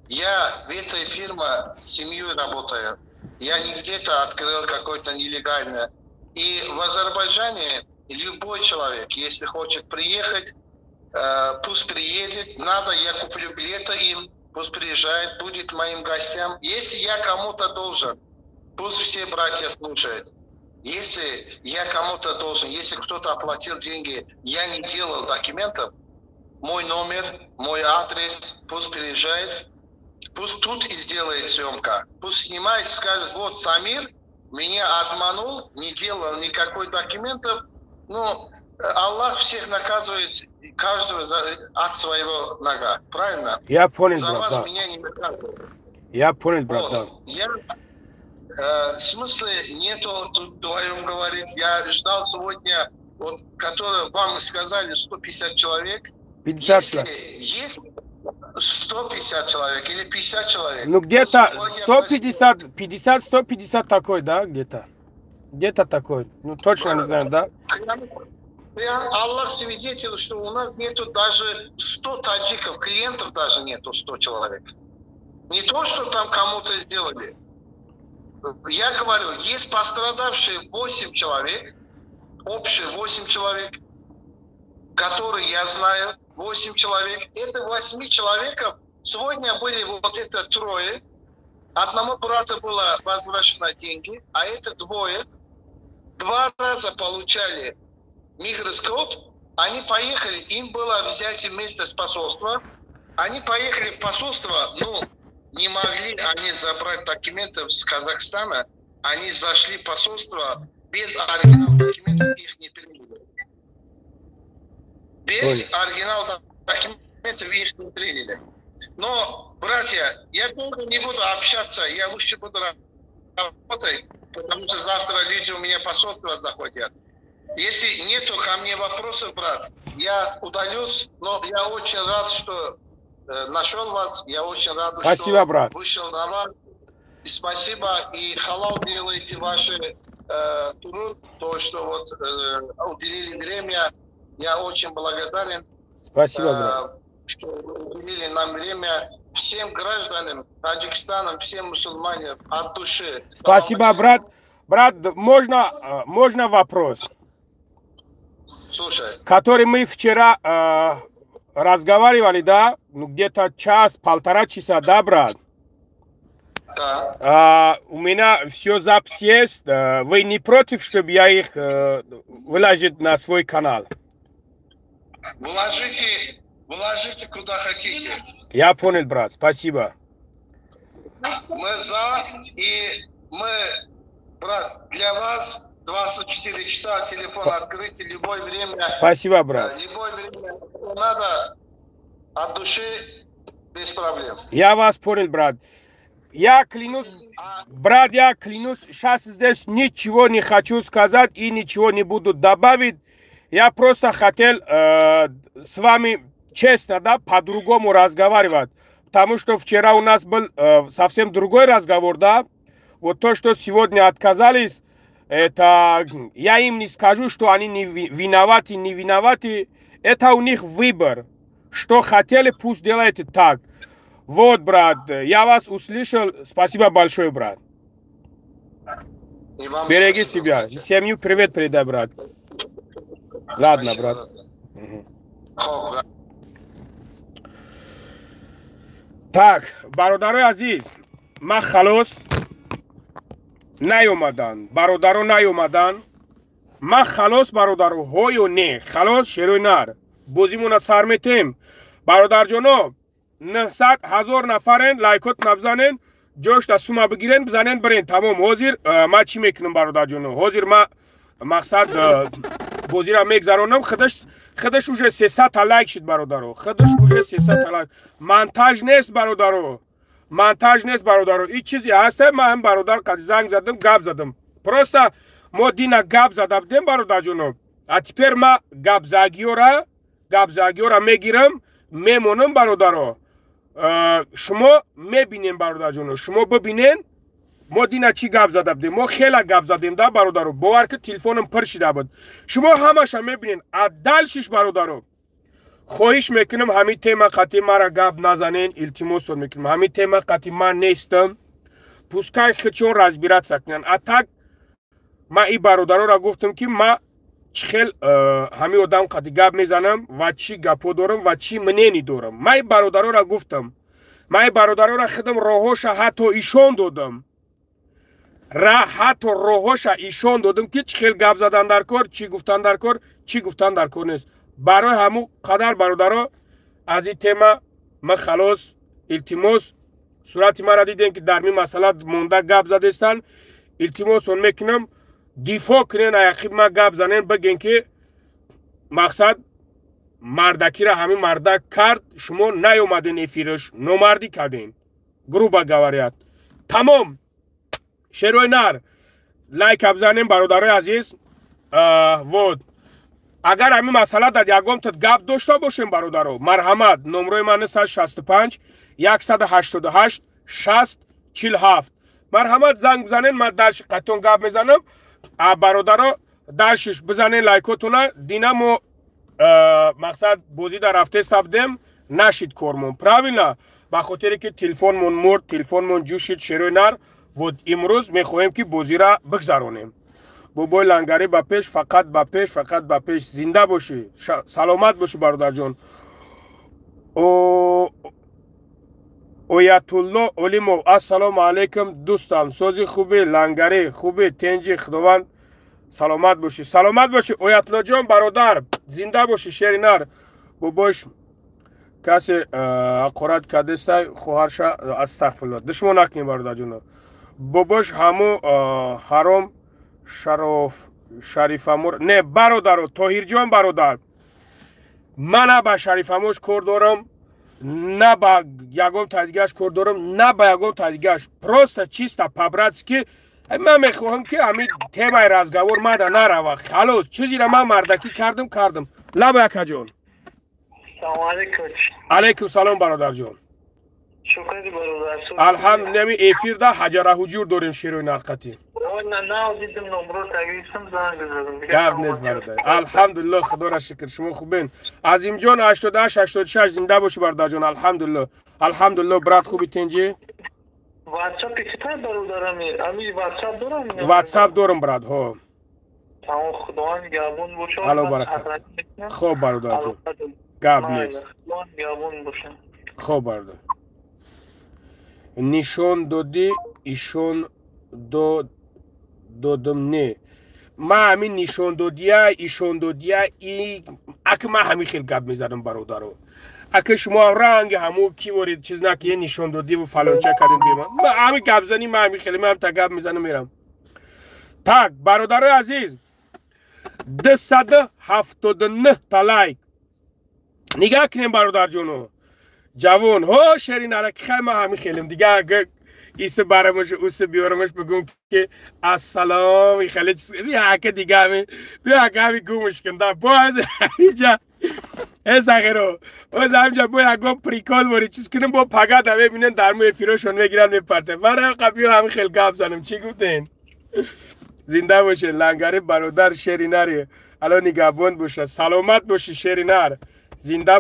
Я в этой фирме с семьей работаю. Я не где-то открыл какой-то нелегальное. И в Азербайджане любой человек, если хочет приехать, пусть приедет. Надо, я куплю билеты им, пусть приезжает, будет моим гостям. Если я кому-то должен, пусть все братья слушают. Если я кому-то должен, если кто-то оплатил деньги, я не делал документов, мой номер, мой адрес, пусть приезжает, пусть тут и сделает съемка. Пусть снимает, скажет, вот Самир меня обманул, не делал никакой документов. Ну, Аллах всех наказывает, каждого от своего нога. Правильно? Я понял, за брат, вас да. меня не наказывает. Я понял, брат, Вот. да. Смысла нету тут вдвоем говорить. Я ждал сегодня, вот, которые вам сказали 150 человек. 50 человек. Есть 150 человек или 50 человек. Ну где-то 150, 50-150 такой, да, где-то. Где-то такой. Ну точно не знаю, да? Аллах свидетель, что у нас нету даже 100 таджиков, клиентов даже нету 100 человек. Не то, что там кому-то сделали. Я говорю, есть пострадавшие 8 человек, общие 8 человек, которые я знаю, 8 человек. Это 8 человеков сегодня были вот это 3. Одному брату было возвращено деньги, а это 2. 2 раза получали миграскод. Они поехали, им было взять место с посольства. Они поехали в посольство, ну, не могли они забрать документы с Казахстана. Они зашли в посольство, без оригинала документов их не приняли. Без оригинала документов их не приняли. Но, братья, я долго не буду общаться, я лучше буду работать, потому что завтра люди у меня в посольство заходят. Если нету ко мне вопросов, брат, я удалюсь, но я очень рад, что нашел вас. Я очень рад, спасибо, что брат. вышел на вас. Спасибо. И халал делаете ваши труд, то, что вот уделили время. Я очень благодарен. Спасибо, брат. Что уделили нам время. Всем гражданам Таджикистана, всем мусульманам от души. Спасибо, брат. Брат, можно вопрос? Слушай. Который мы вчера разговаривали, да? Ну, где-то час-полтора часа, да, брат? Да. У меня все запись есть. Вы не против, чтобы я их выложил на свой канал? Вложите куда хотите. Я понял, брат. Спасибо. Мы за, и мы, брат, для вас 24 часа телефон открыть, любое время. Спасибо, брат. Любое время надо от души, без проблем. Я вас понял, брат. Я клянусь, брат, я клянусь, сейчас здесь ничего не хочу сказать и ничего не буду добавить. Я просто хотел с вами честно, да, по-другому разговаривать. потому что вчера у нас был совсем другой разговор, да? Вот то, что сегодня отказались, это я им не скажу, что они не виноваты. Это у них выбор. Что хотели, пусть делайте так. Вот, брат, я вас услышал. Спасибо большое, брат. Береги себя. Семью привет передай, брат. Ладно, брат. Так, бародари азиз, ма халос наёмадан. Бародаро наёмадан. Ма халос бародаро ҳою не. Халос шерӯи нар. Бозимона сар метем. Бародарҷоно 900,000 нафарен, лайкот набзанен, ҷошта сума бигирен, бизанен бирен. Тамом, ҳозир ма чӣ мекунам бародарҷоно? Ҳозир ма мақсад бозира мегзаронам. Хидаш уже 300 лайк шид бародаро. Хидаш уже 300 лайк. Монтаж нест бародаро. Монтаж нест бародаро. Ин чизе ҳаста, ма ҳам бародар қад занг задам, гап задам. Просто мо дина гап зада будем бародарҷоно. А тепер ма гапзагиёра мегирам, мемонам бародаро. Шумо мебинем бародарҷоно. Шумо бибинен. мо дина чӣ гап зада будем? Мо хела гап задем да бародаро. бовар ки телефонам пир шида буд. Шумо ҳамаша мебинен. Аддал шиш бародаро. хоҳиш мекунам ҳамин тема қатъи мара гап назанен, илтимосот мекунам. ҳамин тема қатъи ман нестам. пускай хичон разбираться кунан. А так ма ин бародароро гуфтам ки ма чӣ хел ҳамин одам қатъи гап мезанам ва чӣ гапҳо дорам ва чӣ мнени дорам. ма ин бародароро гуфтам. ма ин бародароро худам роҳоша ҳатто ишон додам. ҳатто роҳоша ишон додам ки чӣ хел гап задан дар кор, чӣ гуфтан дар кор, чӣ гуфтан дар кор нест. барои ҳамун қадар бародаро аз ин тема ма халос илтимос сурати мара дидем ки дар мин масъала монда гап задестан. илтимосон мекунам дифоъ кунен, аяқиб ма гап занен, бигем ки мақсад мардакиро ҳамин мардак кард, шумо наёмаден эфираш, номардӣ карден. груба говорят. Тамом. шерӯи нар лайка бизанем бародарои азиз. Вот. агар ҳамин масъала дар ягонтат гап дошта бошем бародаро, марҳамат, номрои ман 65 188 60 47. марҳамат, занг бизанен, ман дарши қаттон гап мезанам. бародаро даршиш бизанен лайкотуна. дина мо мақсад бозида рафте сабдем нашид кормон. правильно? ба хотире ки телефонмон мурд, телефонмон ҷӯшид. шерӯи нар. вот имрӯз мехоҳем ки бозира бигзаронем. бобои лангари ба пеш, фақат ба пеш, фақат ба пеш. зинда бошӣ, саломат бошӣ бародарҷон. оятулло олимов, ассалому алайкум дӯстам. сози хубе, лангари хубе, тенҷи, худованд саломат бошӣ. саломат бошӣ оятуллоҷон бародар, зинда бошӣ. шери нар. бобоиш касе ақорат кардестай хоҳарша астағфирулло. душмон накунем бародарҷоно. бобоиш ҳамун ҳаром шарифамур не бародаро, тоҳирҷон бародар, ман на ба шарифамуш кор дорам, на ба ягон тадигаш кор дорам, на ба ягон тадигаш. просто чисто по-братски ман мехоҳам ки ҳамин темаи разговор мада нарава. халос чизира ман мардаки кардам. лаба якаҷон. салому алейкум. алейкум салом бародарҷон. шукри бародар. алҳамдулилла, ми эфирда ҳаҷара ҳуҷур дорем. широи нарқати гап нест бародар. алҳамдулилла, худоро шукр. шумо хубен? азимҷон 88-86 зинда бошӣ бародарҷон. алҳамдулилла. алҳамдулилла, брат хуби тенҷи? ватсап дорам брат. ҳо алло баракат. хоб бародарҷон, гап нест. хоб бародар. нишон додӣ, ишон додам не. ма ҳамин нишондодия, ишондодия, ака ма ҳамин хел гап мезанам бародаро. ака шумо ранги ҳамун киворид чиз наки нишондодиву фалонча кардем бема. ҳамин гапзанӣ ма ҳамин хеле ма та гап мезанам мерам. так бародарои азиз, 279 та лайк. нигаҳ кунем бародарҷоно. ҷавон ҳо шерин араки хай ма ҳамин хелем дига. ага иса барамаш уса биёрамаш бигум ки ассалом хеле ака дига ҳамин бия ака ҳамин гумаш кунда боз ҳаминҷа از آخرو از همجا باید گفت پریکال باری چیز کنم با پگه دا ببینن در موی فیروشون بگیرن میپرته من قبلی همین خیلی گفت زنم چی گفتین زنده باشه لنگری برادر شیریناری الان نگهبان باشه سلامت باشه شیرینار زنده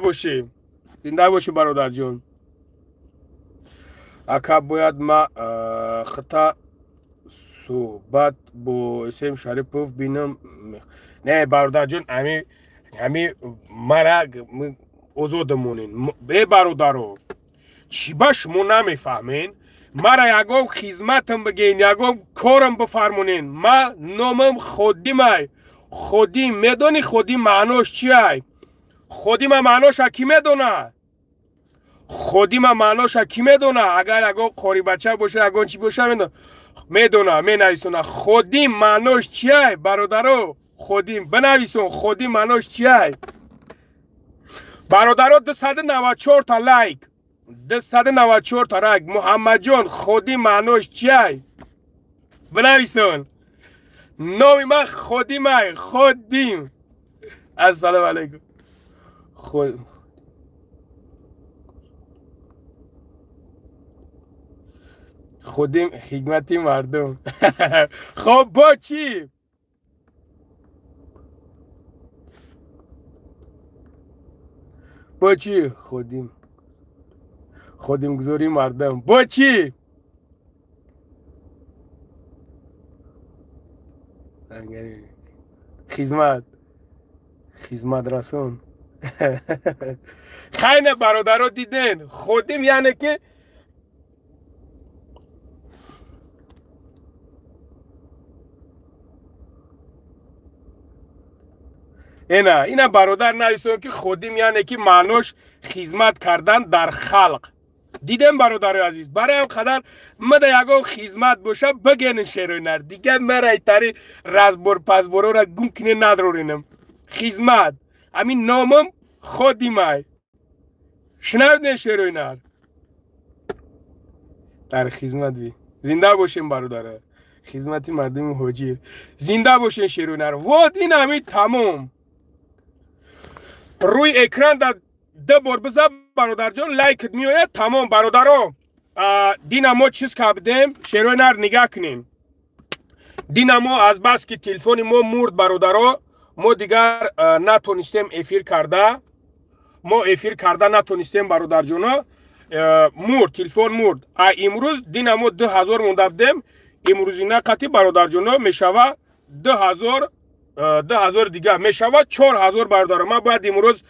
باشه برادر جون اکا باید ما خطا صحبت با اسم شریفوف بینم نه برادر جون همی مرا ازودمونین به برادرو چی باش مو نمیفهمین مرا یگو خدمتم بگین یگو کارم بفرمونین ما نامم خودی میدونی خودی معناش چیه خودی ما معناش کی میدونه خودی ما معناش کی میدونه اگر یگو قاری بچه باشه یگو چی باشه میدونه مینویسونه خودی معناش چیه برادرو خودی بنویسون خودی معناش چیه برادرو 294 تا لایک 294 تا لایک محمد جان خودی معناش چیه بنویسون نامی من خودیم السلام علیکم خودیم خدمتی مردم خب با چی خودیم گذاری مردم با چی خدمت رسون خیلی برادر دیدن خودیم یعنی که اینا برادر نویسون که خودیم یعنی که معناش خدمت کردن در خلق دیدم برادر عزیز برای هم قدر مده یگو خدمت باشه بگین شیرینر دیگه مرا ایتاری رزبور پزبورو را گم کنه ندارینم خدمت همین نامم خودیمای شنوردین شیرینر در خدمت بی زنده باشین برادر خدمتی مردم حجیر زنده باشین شیرینر واد این همین تمام روی اکران در 2 بار بزن برادر جان لایک میآید تمام برادرها دینامو چیز کردیم شیرینر نگاه کنین دینامو از بس که تلفن ما مرد برادرها ما دیگر نتونستیم افیر کرده نتونستیم برادر جانا مرد تلفن مرد امروز دینامو 2000 مونده بدیم امروز نه قطعی برادر جانا میشوه 2000 دیگه میشوه 4000 برادر ما باید امروز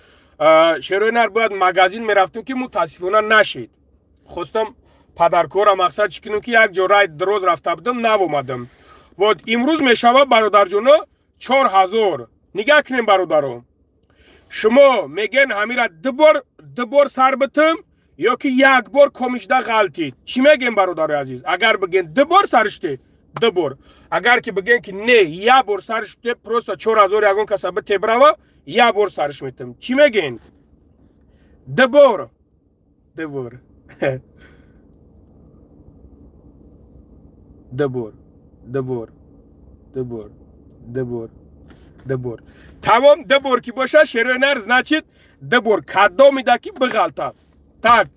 شیرینر باید مگازین میرفتم که متاسفانه نشید خواستم پدرکورم مقصد چکنم که یک جا رای دروز رفته بودم نوومدم و امروز میشوه برادر جانا 4000 نگاه کنیم برادرم شما میگن همیره 2 بار سر بتم یا که 1 بار کمشده غلطید چی میگن برادر عزیز اگر بگن 2 بار سرشته 2 بار اگر که بگن که نه 1 بار سرشته پروستا 4000 یگون کسبه تبروا 1 بار سرش میتم چی میگن 2 بار 2 بار 2 بار 2 بار 2 بار 2 بار 2 بار تمام 2 بار که باشه شیرینر значит 2 بار کادو میده که بغلطه так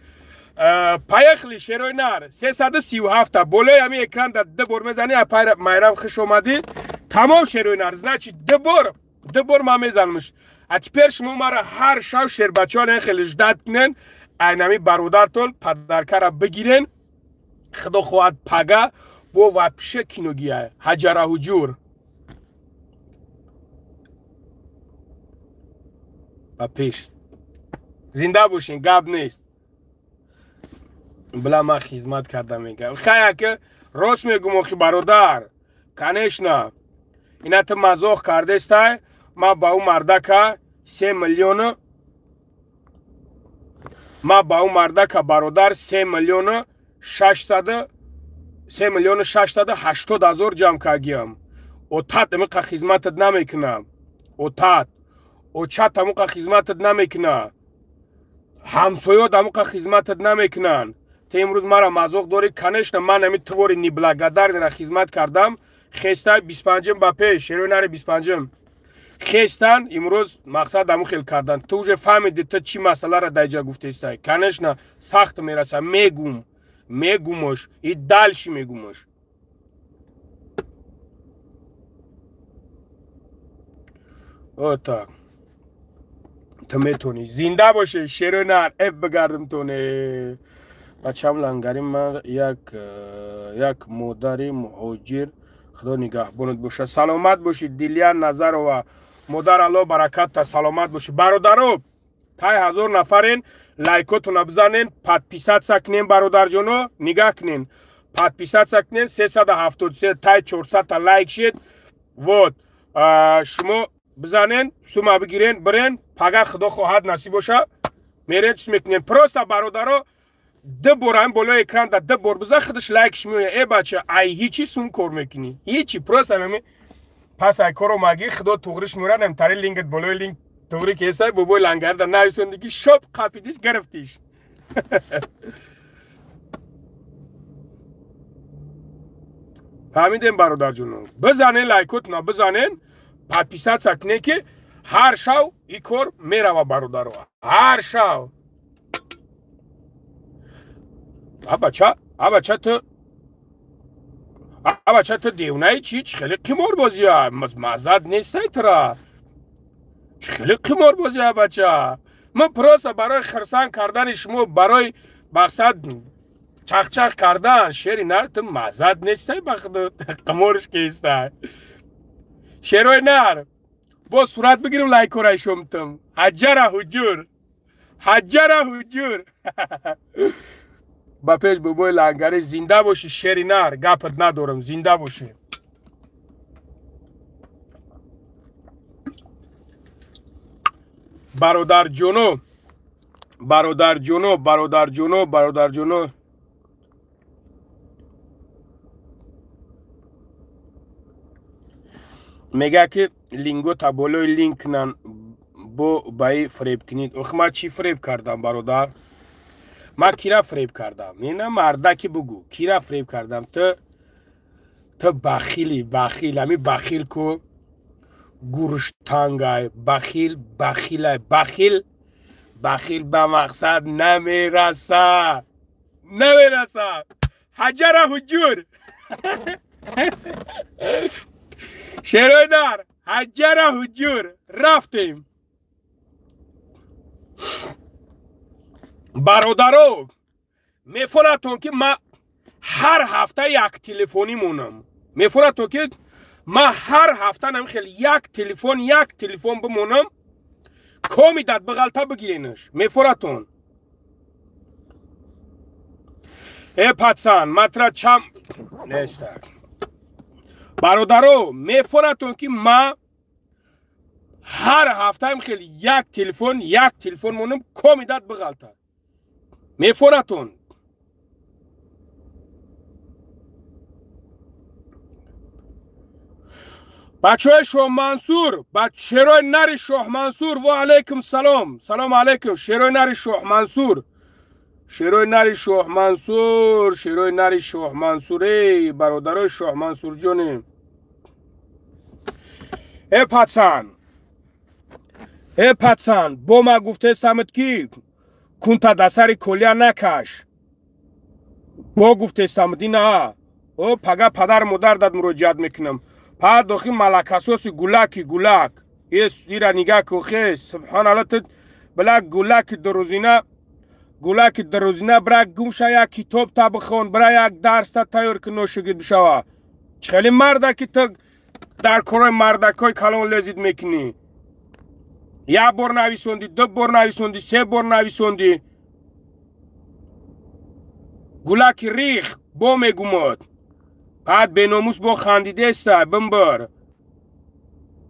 پایخلی شیرینر 337 بالای همین اکران در 2 بار میزنی اپای مایرم خوش اومدی تمام شیرینر значит 2 بار ما میزنمش اتپر شما مرا هر شب شیر بچه‌ها خیلی جدت کنن اینمی برادرتون پدرکara بگیرن خدا خواهد پگه با وپشه کینوگیه حجره حجور و پیش زنده باشین گب نیست بلا ما خدمت کردم میگم خیلی که راست میگم اخی برادر کنش نه اینا تو مزاق کرده استای ما با اون مردک 3 میلیون ما با اون مردک برادر 3 میلیون 680 هزار جمع کردیم او تات امقا خدمتت نمیکنم او چت امقا خدمتت نمیکنه همسایات امقا خدمتت نمیکنن تا امروز مرا مزاق داری کنش نه من امی توری نیبلگدر را خدمت کردم خسته 25 با پیش شیرینر 25 خستن امروز مقصد همون خیل کردن. تو уже فهمیدی تو چی مسئله را در اینجا گفته استی. کنشنا سخت میرسه میگومش این دلشی میگومش. او تا تو میتونی زنده باشه شیر نر اب بگردم تونه. بچه‌م لنگری من یک مادری مهاجر خدا نگهبانت باشه. سلامت باشید دیلیان نظر و مادر الله برکت تا سلامت باشید. برادرو تای 1000 نفرین لایکاتون بزنین پادپیسات سکنین برادر جانو نگاه کنین پادپیسات سکنین 373 تای 400 تا لایک شد. вот شما بزنین سوما بگیرین برین پگاه خدا خواهد نصیب باشه میرین چیز میکنین. پروستا برادرو ده بار هم بالای اکران دا ده بار بزن خودش لایکش میوه. ای بچه ای هیچی سوم کار میکنی هیچی پروستا میمی پس ای کارو مگی خدا توغرش میرن هم تاری لینکت بالای لینک توغری که ایستای بابای لنگر دا نویسندگی شب قاپیدیش گرفتیش. فهمیدین برادر جونو بزنین لایکوت نا بزنین پادپیسات سکنه که هر شو ای کار میره برادر رو هر شو. بچه تو دیونه چی خیلی قمار بازی ها مزد نیست ترا خیلی قمار بازی ها بچه. من پروسه برای خرسان کردن شما برای مقصد چخ کردن شیری نر تو مزد نیست قمارش که ایست شیروی نر با صورت بگیرم لایک رای شمتم حجره حجور با پیش بابای لنگری زنده باشی شیری نر گپت ندارم زنده باشی. برادر جونو میگه که لینگو تا بالای لینک نن بو بای فریب کنید. اخ ما چی فریب کردم برادر؟ ما کیرا فریب کردم؟ نه مرده که بگو کیرا فریب کردم؟ تو بخیل همی بخیل کو گورشتانگای بخیل به مقصد نمیرسه حجر حجور شیروی نر حجر حجور رفتیم. برادرو میفونتون که ما هر هفته یک تلفنی مونم میفونتون که ما هر هفته نمیخیل یک تلفن بمونم کمی داد بغلطه بگیرینش میفونتون. ای پتسان مطرح چم نیست برادرو میفونتون که ما هر هفته هم خیلی یک تلفن مونم کمی داد بغلطه میفونتون. بچه های شاه منصور بچه های نری شاه منصور و علیکم سلام علیکم شیرای نری شاه منصوری برادرای شاه منصور جونیم. ای پتسان با ما گفته استمت کی کنتا دسری کلیا نکش با گفته استمت نه او پگه پدر مادر داد مراجعت میکنم پا داخل ملکاسوس گولاک ایرا نگاه که سبحان الله تو بلا گولاک دروزینه برای گوشه یک کتاب تا بخون برای یک درس تا تایور که نوشگید بشوه چلی مرده که تو در کارای مردکای کلان لذید میکنی یک بار نویسوندی 2 بار نویسوندی 3 بار نویسوندی گولاک ریخ با میگومد بعد به ناموس با خندیده است بمبر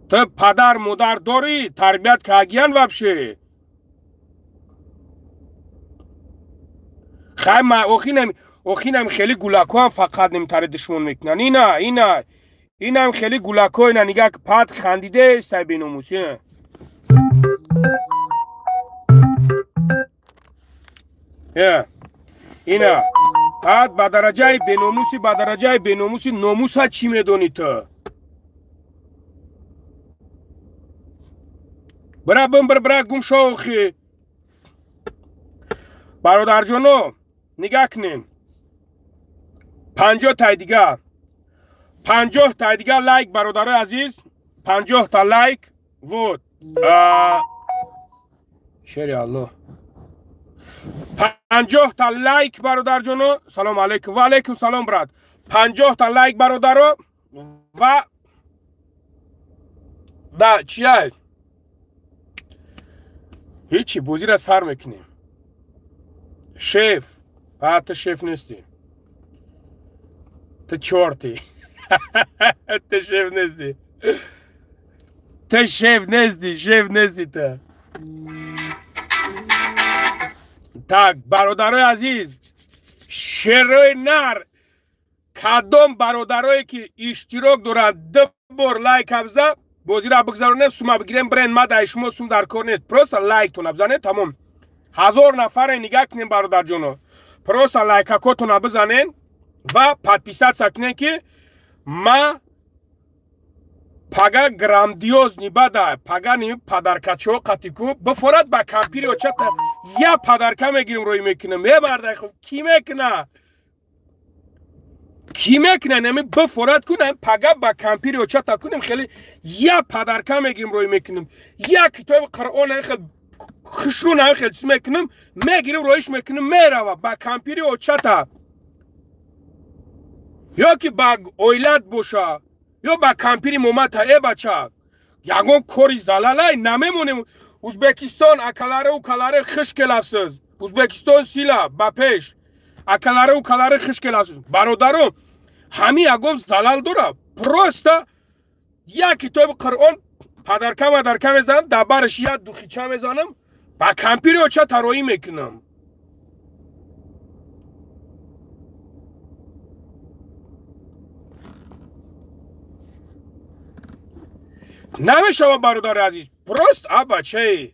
تو پدر مادر داری تربیت که اگیان وبشه خیلی ما اوخینم خیلی گولاکو هم فقط نمیتاره دشمن میکنن این هم خیلی گولاکو اینا نگه که پد خندیده است به ناموسی اینا بعد با درجه بیناموسی ناموس ها چی میدونی تو؟ برا گم شوخی برادر جانو نگاه کنین 50 تا دیگه 50 تا دیگه لایک برادر عزیز 50 تا لایک وود شری الله 50 تا لایک برادر جانو سلام علیکم و علیکم سلام برات 50 تا لایک برادر و دا چیه هیچی بوزی را سر میکنیم شیف تو شیف نیستی تو چورتی تو شیف نیستی تو شیف نیستی تو так برادرای عزیز شیروی نر کدام برادرایی که اشتراک دارند 2 بار لایک ابزا بازی را بگذارونیم سوما بگیریم برین ما در شما سوم در کار نیست پروست لایک تون بزنید تمام 1000 نفر نگاه کنیم برادر جانو پروست لایک کاتون بزنین و подписаться سکنین که ما пага грандиозни бада пагани падаркачо қатику бифорат ба кампири очата я падарка мегирим рӯй мекунам мебардай хуб ки мекуна нами бифорат кунам пага ба кампири очата кунам хели я падарка мегирим рӯй мекунам я китоби қуръон хел хушрун хел чиз мекунам мегирим рӯиш мекунам мерава ба кампири очата ё ки ба оилат боша یا با کمپیری مومت ای بچه یگون کوری زلالای نمیمونیم ازبکستان اکلاره و کلاره خشکل افسوز ازبکستان سیلا با پیش اکلاره و کلاره خشکل افسوز برادرم همی یگون زلال داره پروستا یک کتاب قرآن پدرکم میزنم دبرش یک دوخیچه میزنم با کمپیری اوچه ترایی میکنم نمیشه برادر عزیز پروست بچه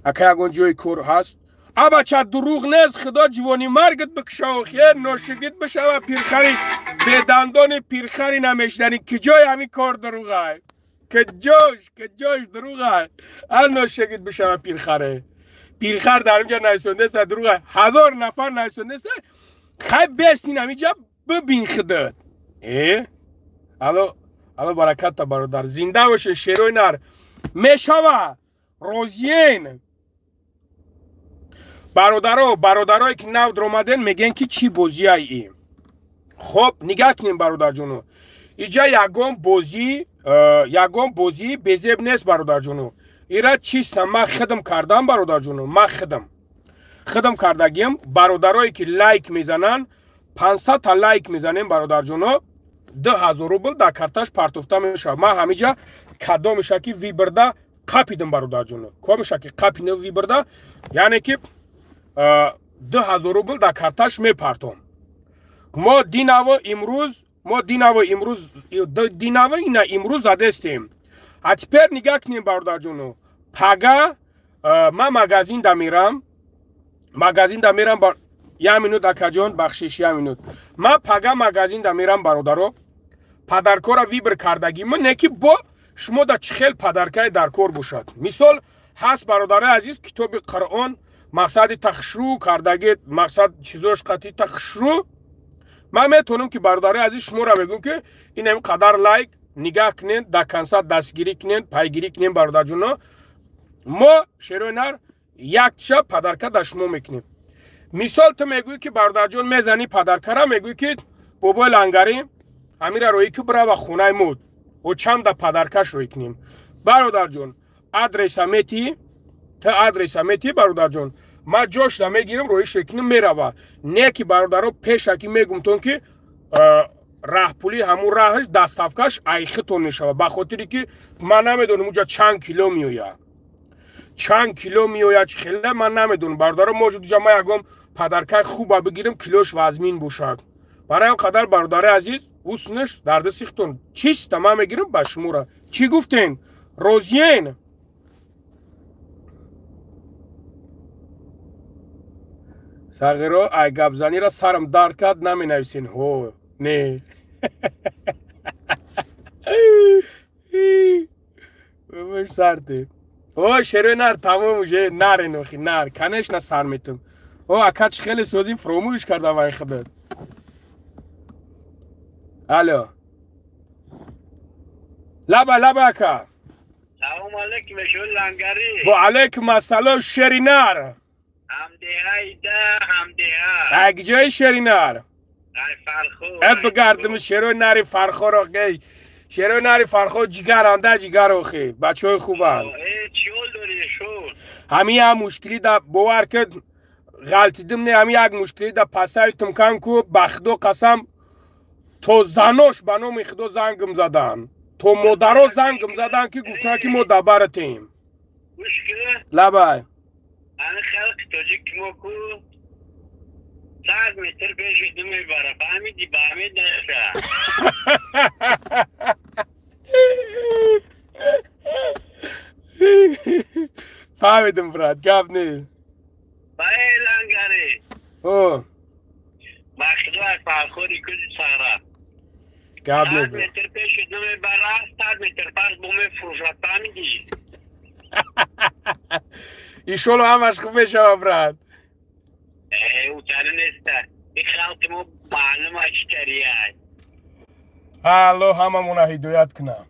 اکه اگون جای کور هست بچه دروغ نیست خدا جوانی مرگت بکشه و خیر ناشگید بشه و پیرخری به دندان پیرخری نمیشدنی که جای همین کار دروغه که جاش دروغه ناشگید بشه و پیرخر در اینجا نیستونده است دروغه 1000 نفر نیستونده است خیلی بیستین همینجا ببین خداد الو برکت برادر زنده باشه شیروی نر میشوه روزین برادرایی که نو درآمدن میگن که چی بازی ای خب نگاه کنیم برادر جونو اینجا یگان بازی بزیب نیست برادر جونو ایرا چیست من خدم کردم برادر جونو من خدم کردگیم برادرایی که لایک میزنن 500 تا لایک میزنیم برادر جونو 2000 روبل در کارتاش پارتوفته میشه ما همینجا کادو میشه که وی برده قاپیدم برادر جونو کو میشه که قاپینه وی برده یعنی که 2000 روبل در کارتاش میپارتم ما دیناو امروز زده استیم اتپر نگاه کنیم برادر جونو پاگا ما مغازین دا میرم یه مینوت اکا جان بخشش یه مینوت ما پاگا مغازین دا میرم برادرو پدرکار ویبر کردگی من نکی با شما دا چخیل پدرکای در کار باشد مثال هست برادر عزیز کتاب قرآن مقصد تخشرو کردگی مقصد چیزوش قطعی تخشرو من میتونم که برادر عزیز شما را بگم که این هم قدر لایک نگاه کنین دا کنسات دستگیری کنین پایگیری کنین برادر جونا ما شیروی نر یک شب پدرکا دا شما میکنیم مثال تو میگوی که برادر جون میزنی پدرکا را میگوی که بابای لنگری امیره روی که برای و خونه مود و چند دا پدرکش روی کنیم برادر جون ادرس میتی برادر جون ما جوش دا میگیرم روی شکنیم میره و نیکی برادر رو پیشکی میگم تون که راه پولی همون راهش دستافکش ایختون میشه با خاطری که من نمیدونم اونجا چند کیلو میویا چه خیلی من نمیدونم برادر موجود جا ما یکم پدرکای خوب بگیرم کیلوش وزمین باشد برای اون قدر برادر عزیز اوسنش درد سیختون چیست تمام میگیرم با شما را چی گفتین روزین ساغرو ای گبزنی را سرم درد کرد نمی نویسین هو نه خوش سرته او شروع نر تمام میشه نر نوخی نر کنش نه سر میتم او اکاچ خیلی سوزی فراموش کرده وای خدا الو لبا اکا سلام علیکم شو لنگری و علیکم السلام شرینار حمده هایده حمده ها اگه جای شرینار ای فرخو اب بگردم شروع نری فرخو رو گی شروع نری فرخو جگر آنده جگر روخی بچه های خوبن ای چیول داری شو همی هم مشکلی دا باور که غلطیدم نه همی یک مشکلی دا پسر تمکن که بخدو قسم تو زنوش بنو میخدو زنگم زدن تو مادرو زنگم زدن که گفتن که ما دبرتیم مشکله لبای انا خلق توجیک موکو 100 متر پیش دو میباره فهمیدی با همه دسته فهمیدم برات گفت نیست بای لنگری او بخدو از فرخوری کلی سغره گفت 100 نیست متر پیش دو میباره 100 متر پس بومه فروشت فهمیدی ایشالو همش خوب میشه برات او تره نیسته این خلق ما معلوم اشتریه الو هممون هدایت کنم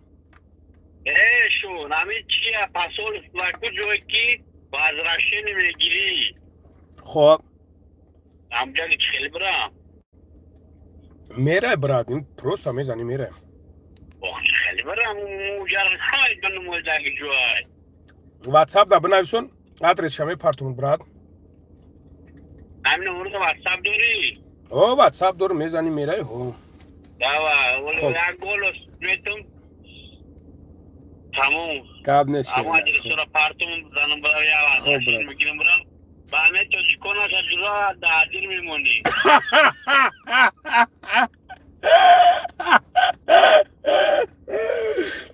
شون همین چیه پسول وکو جوی کی و از رشن میگیری خب همجا که خیلی برم میره برات این پروستا میزنی میره خیلی برم مجرد های دنو مولدگی جوی واتساپ دا بنویسون ادرس شمی پارتمون برات همین امروز واتساپ داری او واتساپ دور میزنی میره هو داوا ولو یک گولوس میتون تموم گفت نیست اما اجرس را پارتمون بزنم برای یا خب واتساپ میگیرم برم با همه تو چکونا تا جرا دادیر میمونی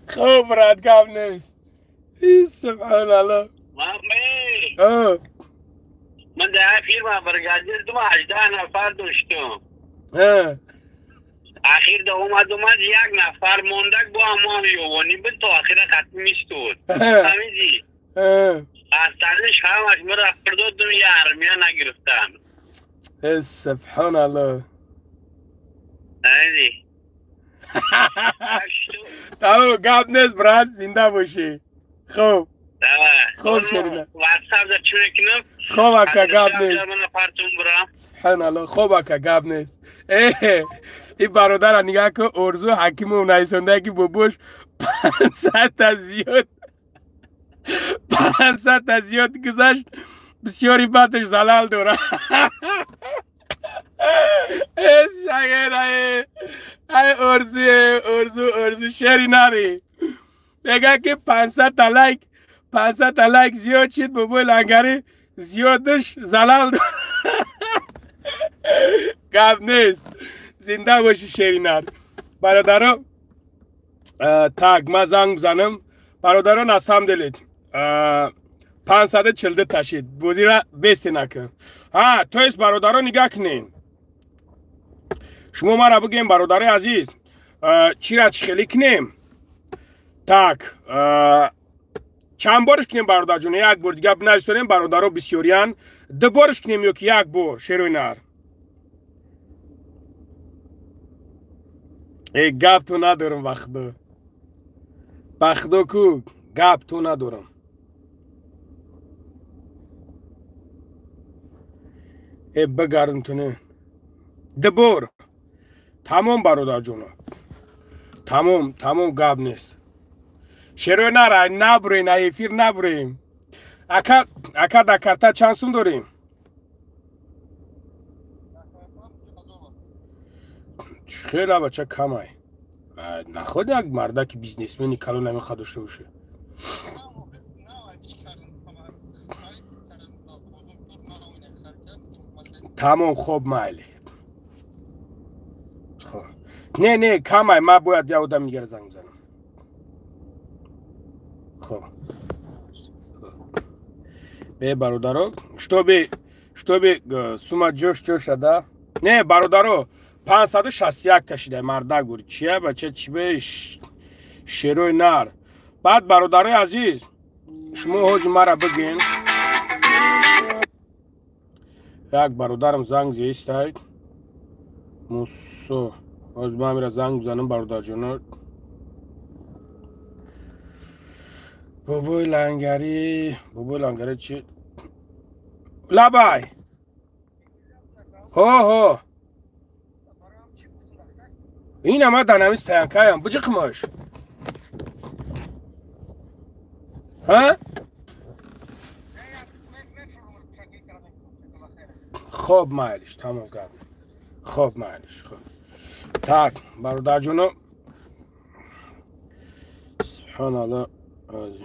خوب برات گفت نیست سبحان الله من در فیرما برگردید دو 18 نفر داشتم اخیر دا اومد یک نفر موندک با اما یوانی به تا آخر ختم میستود همیدی از تردش همش مرا پردادم یه ارمیا نگرفتن سبحان الله همیدی تمام گفت نیست برات زنده باشی خوب خوب شرینا واتساپ در چونه کنم خوب اکا گفت نیست سبحان الله خوب اکا گفت نیست این برادر نگاه که ارزو حکیم و نایسانده که ببوش 500 تا زیاد گذشت بسیاری باتش زلال دوره شاگر ای ارزو شری ناری بگه که 500 تا لایک زیاد شد ببوی لنگری زیادش زلال دوره گفت نیست زنده باشی شرینار برادرو تاگ ما زنگ بزنم برادرو نسام دلید 540 تشید بوزی را بیستی نکن ها تویست برادرو نگاه کنین شما ما را بگیم برادر عزیز چی را چی خیلی کنیم تاک چند بارش کنیم برادر جونه یک بار دیگه بنویسونیم برادرو بسیاریان دو بارش کنیم یا که یک بار شروینار ای گپ تو ندارم بخدو کو گپ تو ندارم ای بگردن تو نه دبور تمام برادر جونا تمام گپ نیست شروع نرای نبرین ایفیر نبریم اکا دکرتا چند سون داریم خیلی بچه کمای نخواد یک مرده که بیزنسمنی کلو نمیخواد داشته باشه تمام خوب مایلی خب نه کمای ما باید یه آدم میگره زنگ زنم خب به برادرو شتو بی سوما جوش ده نه برادرو 561 تشیده مرده گوری چیه بچه چی بهش شروع نار بعد برادرای عزیز شما حاجی مرا بگین. یک برادرم زنگ زیستید موسو از من میره زنگ بزنم برادر جان. بابوی لنگری چی؟ لبای هو این همه دنمیز تینکایم بجقمش ها؟ خوب مایلش تمام کرد. خوب مایلش خوب. tak برادر جونو سبحان الله عزیز.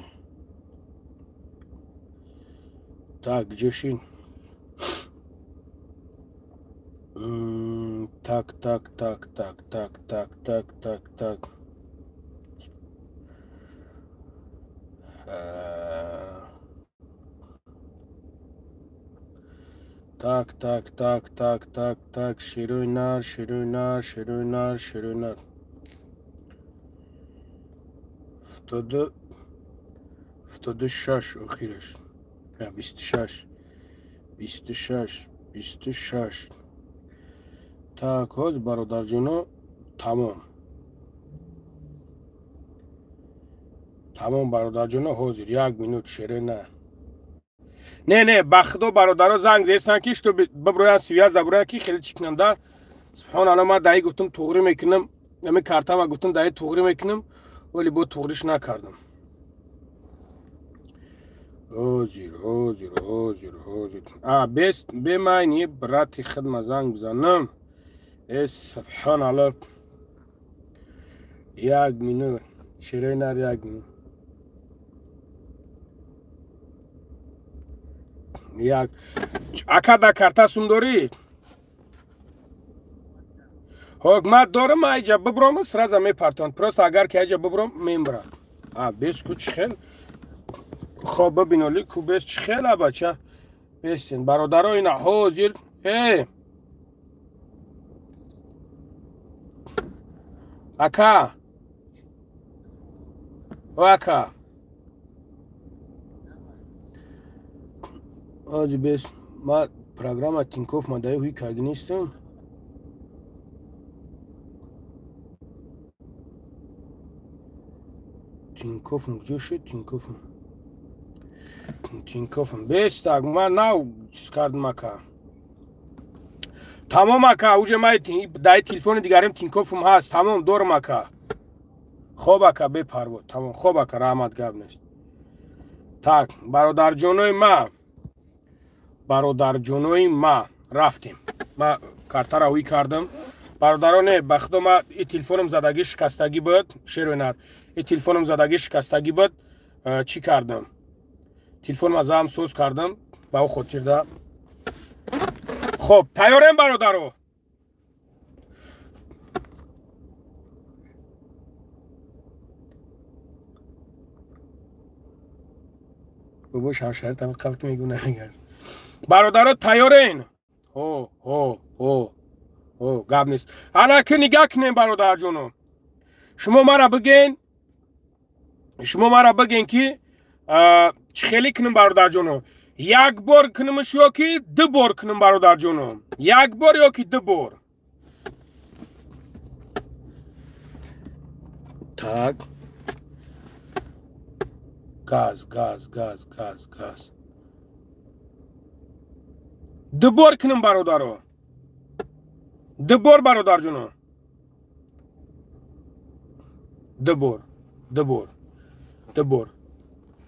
tak gdzieś tak tak şiruynar فتاده شش آخیرش نه 26 tak hoz برادر جونو تمام برادر جونو حاضر 1 minut شیرین نه بخدو برادرها زنگ زیستن که تو ببرویان سویاز دبرویان که خیلی چکننده سبحان الله ما دایی گفتم توغری میکنم نمی کارتا ما گفتم دایی توغری میکنم ولی با توغریش نکردم. حاضر بست بمانی براتی خدمه زنگ بزنم. سبحان الله 1 minut شیرین 1 minut یک اکا دا کارتا سوم داری؟ حکمت دارم ما ایجا ببرم سرازا میپرتان پروست اگر که ایجا ببرم میمبرم. بیس کو چخیل خواب ببینولی کو بیس چخیل بچه بیستین برادر اینا حاضر. اکا آجی بیست ما پروگرام تینکوف ما دایی هوی کرده نیستم. تینکوفم کجا شد تینکوفم بیست اگه من نو چیز کردم اکا تمام اکا اوجه ما دایی تلفون دیگرم تینکوفم هست تمام دورم اکا خوب اکا بپر بود تمام خوب اکا رحمت گب نیست. tak برادر جونوی ما رفتیم ما کارتا را هوی کردم برادرانه بخدا ما این تلفنم زدگی شکستگی بود شیرونر این تلفنم زدگی شکستگی بود چی کردم تلفنم از هم سوز کردم با او خاطر ده. خب تیارم برادرو بابا شهر تمام قبل که میگونه نگرد برادرها تیارین؟ گاب نیست. حالا که نگاه کنیم برادر جونو شما مرا بگین که چه خیلی کنیم برادر جونو 1 بار کنیمش یا که 2 بار کنیم برادر جونو 1 بار یا که 2 بار. tak gaz 2 بار کنیم برادرو 2 بار برادر جونو 2 بار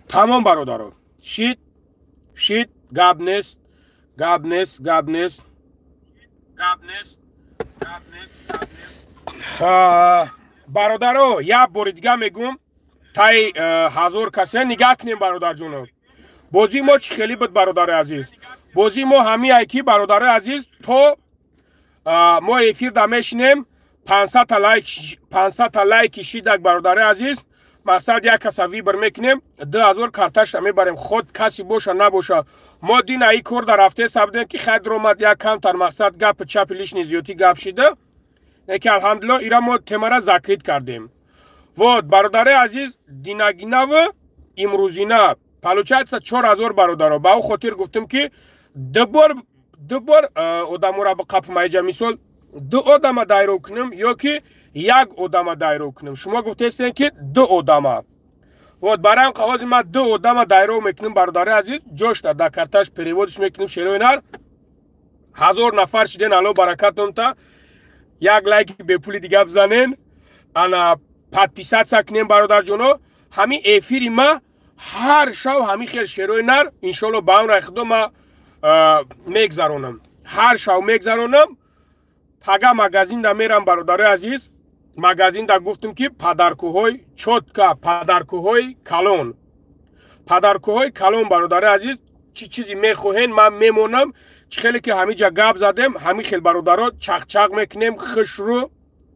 تمام برادرو شید گاب نیست برادرو یا بار دیگه میگم تای 1000 کسی نگاه کنیم برادر جونو بازی ما چه خیلی بود برادر عزیز بازی ما همی ایکی برادر عزیز تو ما افیر دمیشنیم 500 تا لایک شیدک برادر عزیز مقصد یک کسوی بر میکنیم 2000 کارتش میبریم خود کسی باشه نباشه ما دین ای کور در هفته سبدیم که خید رو مد یک کم تر مقصد گپ چپلیش نیزیوتی گپ شیده که الحمدلله ایران ما تمره ذکرید کردیم Вот, бародари азиз, динагинав имрузина получается 4000 бародаро. Ба у хотир гуфтам ки ду бор одамора ба қапи майҷа мисол 2 одама дайро кунам ё ки 1 одама дайро кунам. Шумо гуфтестен ки 2 одама. Вот барам қағози ма 2 одама дайро мекунам бародари азиз, ҷошта да карташ переводиш мекунам шерои нар. 1000 нафар шиден алло баракатумта. Як лайки бепули дига бзанен. Ана подписаться кунем бародарҷоно. Ҳами эфири ма ҳар шав ҳами хел шерои нар иншоалло ба он райхдо ма мегзаронам. ҳар шав мегзаронам. Пага магазин да мерам бародари азиз. Магазин да гуфтам ки падаркӯҳои чотка, падаркӯҳои калон. Падаркӯҳои калон бародари азиз, чӣ чизе мехоҳен ман мемонам. Чӣ хеле ки ҳамиҷа гап задем, ҳами хел бародаро чақчақ мекунем хушрӯ.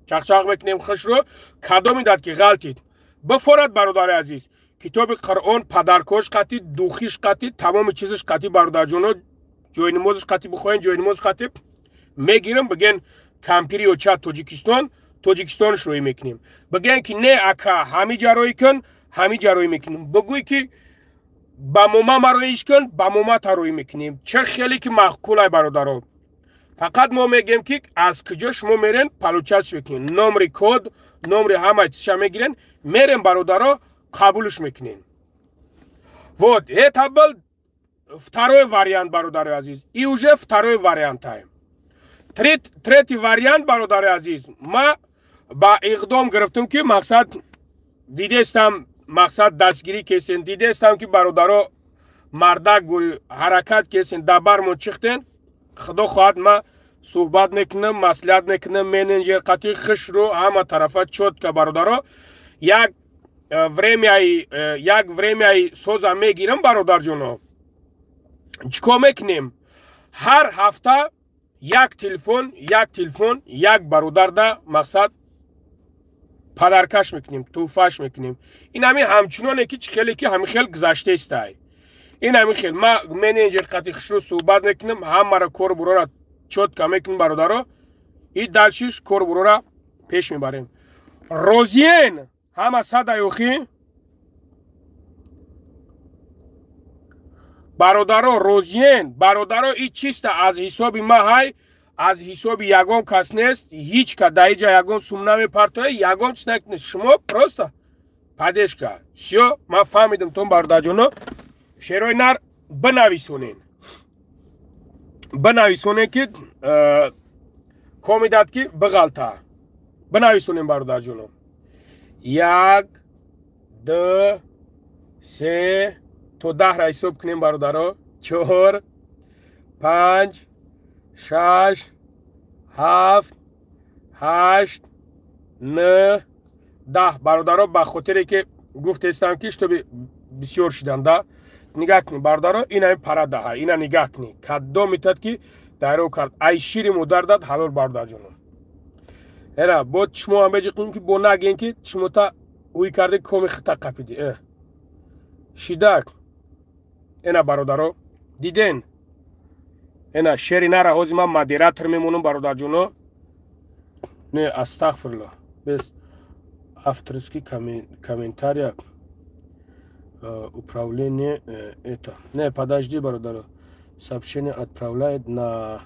Чақчақ мекунем хушрӯ. Кадоми дад ки ғалтид. Бифорад бародари азиз. Китоби Қуръон падаркӯҳаш қатӣ, духиш қатӣ, тамоми чизаш қатӣ бародарҷоно. Ҷойнамозаш қатӣ бихоҳен, ҷойнамоз қатӣ мегирам биген кампири ё ча Тоҷикистон, Тоҷикистонаш рӯй мекунем. Биген ки не ака ҳамиҷа рӯй кун, ҳамиҷа рӯй мекунем. Бигӯй ки ба мома рӯиш кун, ба момата рӯй мекунем. Чӣ хеле ки маъқулай бародаро. Фақат мо мегем ки аз куҷо шумо мерен получач мекунем. Номри код, номри ҳама чизша мегирен, мерен бародаро қабулш мекунем. Вот, это был второй вариант, бародари азиз. И уже второй вариант. Третий вариант, бародари азиз. Ма ба иқдом гирифтам ки мақсад дидестам, мақсад дастгирӣ кесен. Дидестам ки бародаро мардак гӯи ҳаракат кесен, дабармон чиқтен. Худо хоҳад ма суҳбат мекунам, маслиҳат мекунам, менеҷер қатӣ хушрӯ ҳама тарафа чотка бародаро. Як времяи соза мегирам бародарҷоно. Чикор мекунем? Ҳар ҳафта як телефон, як бародарда мақсад падаркаш мекунем, тӯҳфааш мекунем. Ин ҳамин ҳамчуноне ки чӣ хеле ки ҳамин хел гузаштаестай. Ин ҳамин хел ма менеҷер қатӣ хушрӯ суҳбат мекунам, ҳамара кору бурора чотка мекунем бародаро. И дальшиш кору бурора пеш мебарем. Розиен ҳама садайохи бародаро розиен. Бародаро и чиста аз ҳисоби ма ҳай, аз ҳисоби ягон кас нест. Ҳеҷ ка даиҷа ягон сум намепартояд, ягон чиз накунед. Шумо просто падешка. Всё, ман фаҳмидам тон бародарҷоно. Шерои нар бинависонен. Бинависонен ки коми дад ки биғалта. Бинависонен бародарҷоно. 1, 2, 3 то 10 ра ҳисоб кунем бародаро. 4, 5, 6, 7, 8, 9, 10 бародаро ба хотире ки гуфтестам ки штоби бисёр шиданда. Нигаҳ кунед бародаро, ин ҳамин парадаҳа, ина нигаҳ кунед. Кадом метад ки дайро кард. Ай шири модар дад ҳалол бародарҷоно. Эра бо чишмо ҳам беҷиқин ки бо нагем ки чишмота уй карде коми хита қапиди. Шидак. Эна бародаро диден. Эна шери нара ҳози ман модератор мемонам бародарҷоно. Не астағфирулло. Без авторский комментария. Управление это. Не, подожди, бародаро. Сообщение отправляет на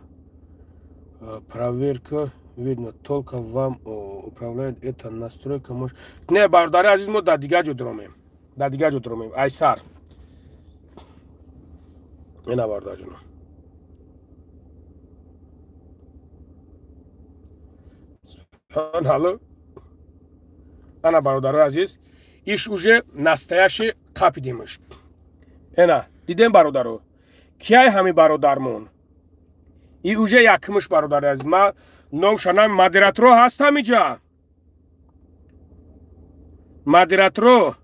проверку. Видно, только вам управляет это настройка. Может... Не, бародари азиз, мо да дига ҷудромем. Да дига ҷудромем. Айсар. Ина бародарҷоно. Алло. Ана бародари азиз. Иш уже настоящий қапидимаш. Эна, дидем бародаро. Кияй ҳами бародармон? И уже якмуш бародари азиз. Ма ном шанам модератро ҳаст ҳамиҷа. Модератро.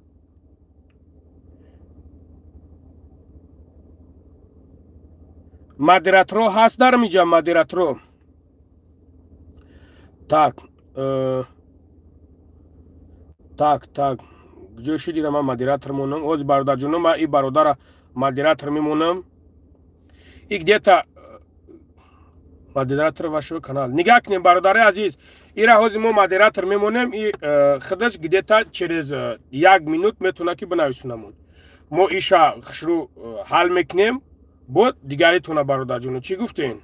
Модератро ҳаст дар миҷа модератро. Так. Так. Ҷоши дира ман модератор монам. Оз бародарҷоно ман и бародара модератор мемонам. И где-то модератор вашего канала. Нигаҳ кунем бародари азиз. ایرا حوزی ما مدیراتور میمونیم خودش گدیتا چریز 1 مینوت میتونه که بنویسونمون ما ایشا خشرو حل میکنیم بود دیگری تونه برادر جونو چی گفتین؟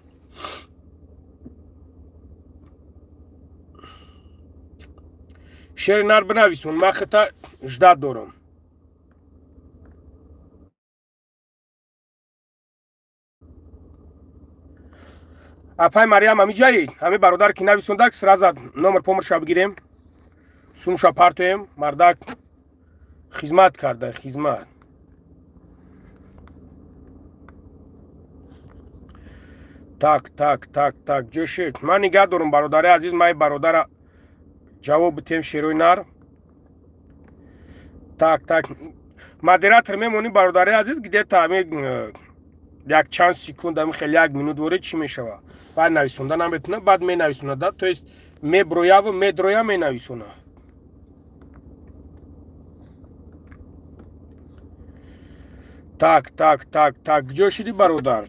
شعر نار بنویسون ما خطا اجداد دارم اپای مریم همی جایی همی برادر که نویسوندک سرازد نمر پومرشا بگیریم سومشا پارتویم مردک خدمت کرده خدمت так جوشید من نگاه دارم برادر عزیز مای برادر جواب بتیم شیروی نار так مدیراتور میمونی برادر عزیز گده تا همی یک چند سکوند همی خیلی 1 مینوت دوره چی میشوه بعد نویسونده نمیتونه بعد می نویسونه تو است می برویا و می درویا می نویسونه так جوشیدی برادر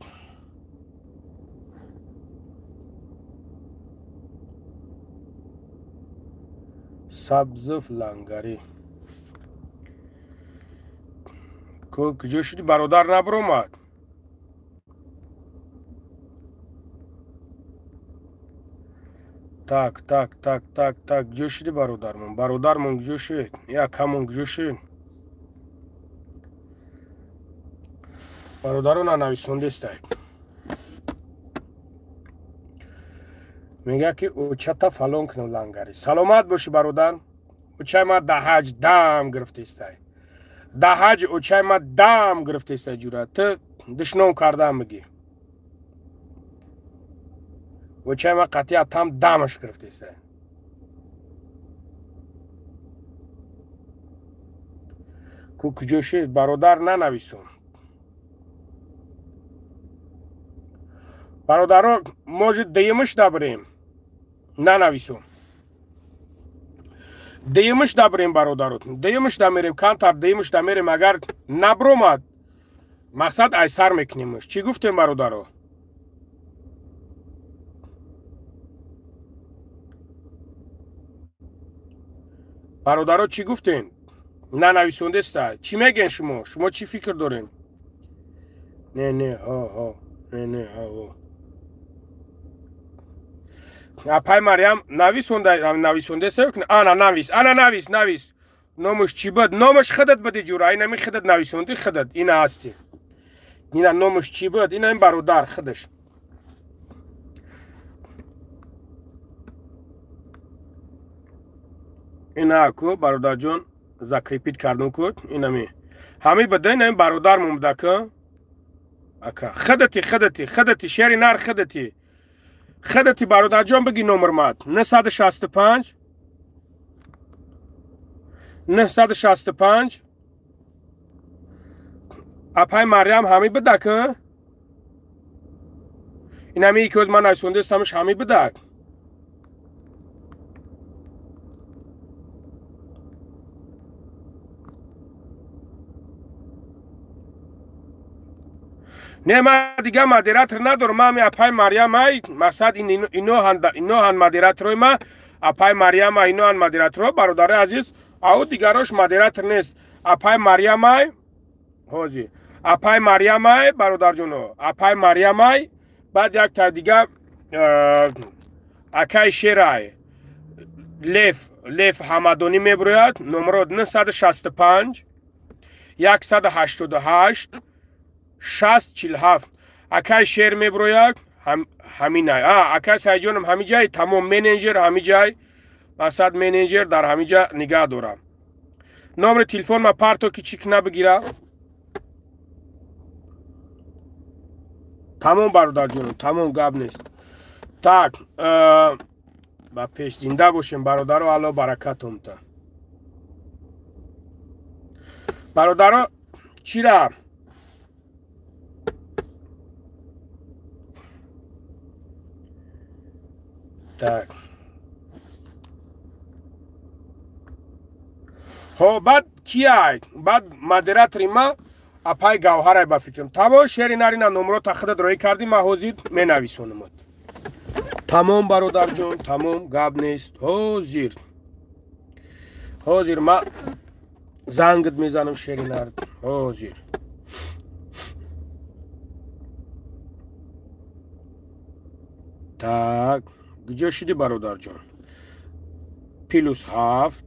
سبز فلانگاری کجا شدی برادر نبرومد так کجا شدی برادرمون کجا شد یا کمون کجا شد برادرون ننویسونده است میگه که او چتا فلان کنم لنگاری سلامت باشی برادر او چای ما دهج دم گرفته است دهج او چای ما دم گرفته است جورا تو دشنام کردم میگی او چای ما قطعا تام دمش گرفته است کو کجا شد برادر ننویسون برادر موجه دیمش دبریم ننویسون دیمش دبریم برادرات دیمش دمیریم کانتر دیمش دمیریم اگر نبرومد مقصد ایسر میکنیمش چی گفتیم برادرو برادرات چی گفتین ننویسونده است چی میگن شما چی فکر دارین نه ها نه ها اپای مریم نویسونده است انا نویس نامش چی بود نامش خودت بدی جورا اینا می خودت نویسوندی خودت اینا هستی اینا نامش چی بود اینا این برادر خودش اینا کو برادر جون زکریپیت کردن کود اینا می همی بده این برادر مونده که اکا خودتی شعری نار خودتی برادر جان بگی نمبر مات 965 اپای مریم همی بده که این همی ای که از من نویسونده استمش همی بده نه من دیگه مدیراتور ندارم من اپای مریم های مقصد اینو هن مدیراتور ما اپای مریم های اینو هن مدیراتور برادر عزیز او دیگراش مدیراتور نیست اپای مریم های حوزی اپای مریم های برادر جونو اپای مریم های بعد یک تا دیگه اکای شیر های لیف همدانی میبروید نمرود 965 188 6047 اکای شیر میبروید همین های اکای سایجونم همی جای تمام منیجر همی جای مقصد منیجر در همی جا نگاه دارم نمر تلفن ما پارتو که چیک نبگیره تمام برادر جونم تمام گاب نیست так با پیش زنده باشیم برادر و الله برکتم تا برادر چی را tak ها بعد کیای بعد مدیراتور ما اپای گوهر با فکرم تمام شعر نارینا نمرو تخدید روی کردیم ما حوزید می نویسونم تمام برادر جون، تمام، گپ نیست. حاضر ما زنگت میزنم شیرینار. حاضر так کجا شدی برادر جون؟ پلوس 7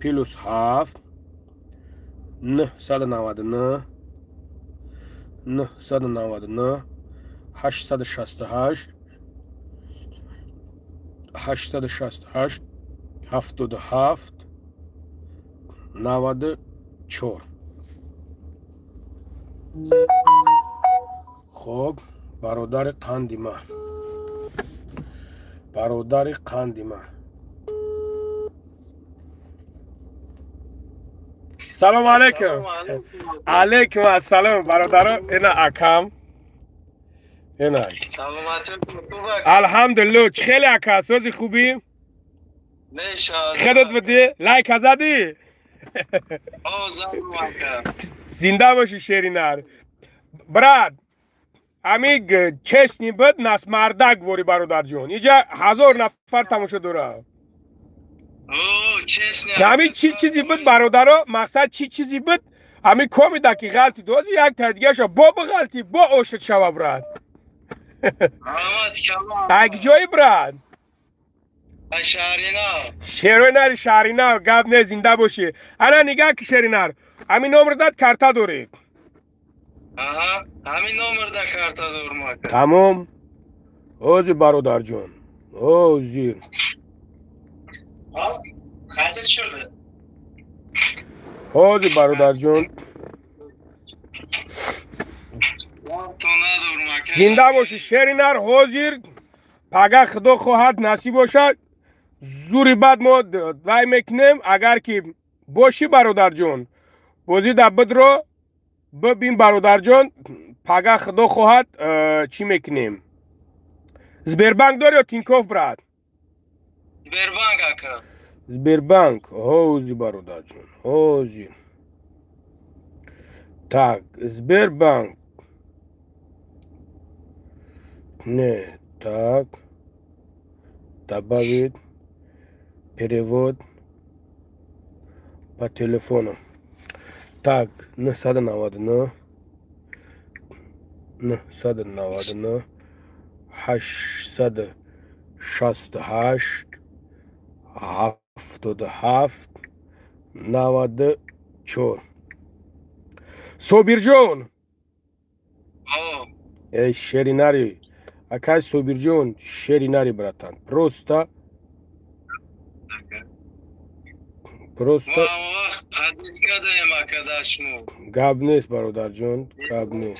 پلوس 7 999 999 868 868 77 94. خب برادر قندی ما، برادر قندی ما. سلام علیکم. علیکم السلام برادر. اینا اکم اینا الحمدلله. چه خیلی اکا سوزی خوبی؟ خودت بدی؟ لایک ازدی؟ زنده باشی شیرینار. براد امیگ چشنی بود ناس مردک وری برادر جون. اینجا 1000 نفر تماشا داره. کمی چیزی بود برادر، مقصد چیزی بود. امی کمی دکی غلطی دوزی یک تا دیگه شو با غلطی با اوشت شوا براد. اگه جایی براد شیرینار شیرینار گپ نه زنده باشی. انا نگاه که شیرینار امی نمر داد کارتا داری. همین نمر دا کارتا دور ما کرد. تمام. اوزی برادر جون. اوزی خاطر شده. اوزی برادر جون. زنده باشی شیرینار. حاضر پگاه خدا خواهد نصیب باشد زوری بعد ما دعای میکنیم. اگر که باشی برادر جون بازی دبد رو ببین برادر جون. پگاه خدا خواهد چی میکنیم؟ زبربانک داری یا تینکوف براد؟ زبربانک اکا. زبربانک. حوزی برادر جون حوزی. так زبربانک не так добавить перевод по телефону. так 999 999 868 77 94. Собиржон. Эй, шеринарий. Акай Собиржон, шеринарий, братан. Просто. Габнес, бародарджон. Габнес.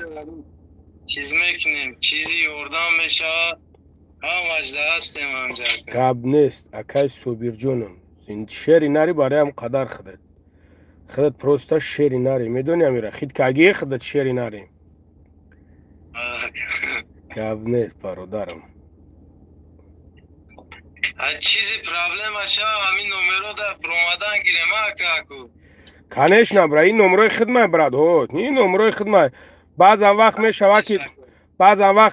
چیز میکنیم چیزی یوردان میشه هم وجده هستیم همجا گاب نیست. اکای سوبیرجونم شیری ناری برای هم قدر خودت پروستا شیری ناری میدونی امیره خید کاگی خودت شیری ناری گاب نیست برادرم. چیزی پرابلم هشه همین نمرو دا برامدان گیرم اکاکو کنشنا برای این نمروی خدمه براد هود این نمروی خدمه. بعض وقت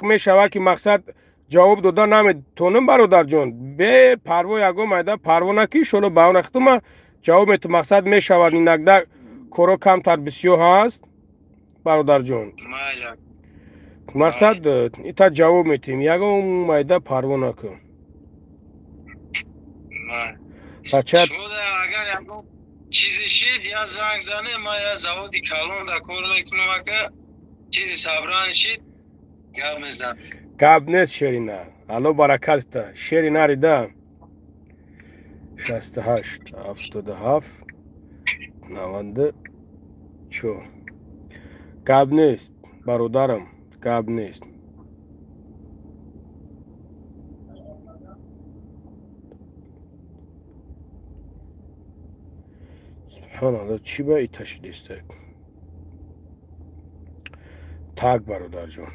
میشوه که مقصد جواب دادن نمیتونم برادر جون. به پرو یگو مایده پرو نکی شلو باون اختم جواب میتو مقصد میشوه این نگده کرو کمتر بسیو هست برادر جون. مقصد ایتا جواب میتیم یگو مایده پرو نکن بچه اگر چیزی شید یا زنگ زنه ما یا زوادی کلون دا کور میکنم که چیزی صبران شید گاب میزن. گاب نیست شیرینار. الو برکت تا شیریناری دا 68 77 94. گاب نیست برادرم. گاب نیست. سبحان الله چی با ایتا شدیسته تاک برادر جون.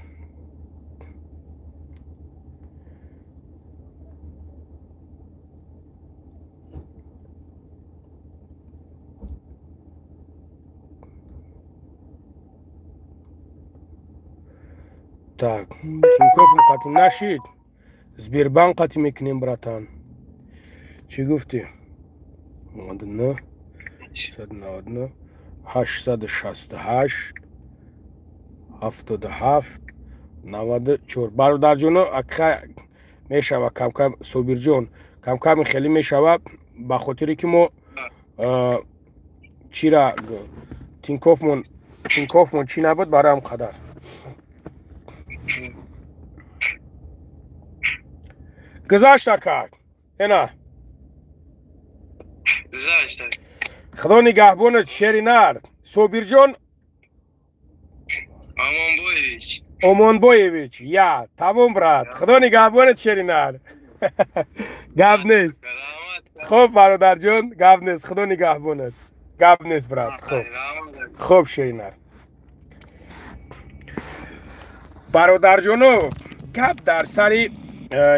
Так, Тинькофф قطع نشید. Сбербанк قطع میکنیم براتان. چی گفتی؟ 99 199 868 77 94. برادر جون اکا میشوه کم کم صابر جون کم کم خیلی میشوه به خاطری که ما چی را تینکوف من چی نبود برای هم قدر گذاشت اکا اینا گذاشت خدا نگهبانت شیرینر صابر جون Omonboyevich, ya, tamam brat. Xudo nigahbonit sherinar. Gap نیست. خوب برادر جون، گپ نیست. خدا نگهبانت. گپ نیست برات. خوب شیرینر. برادر جونو گپ در سری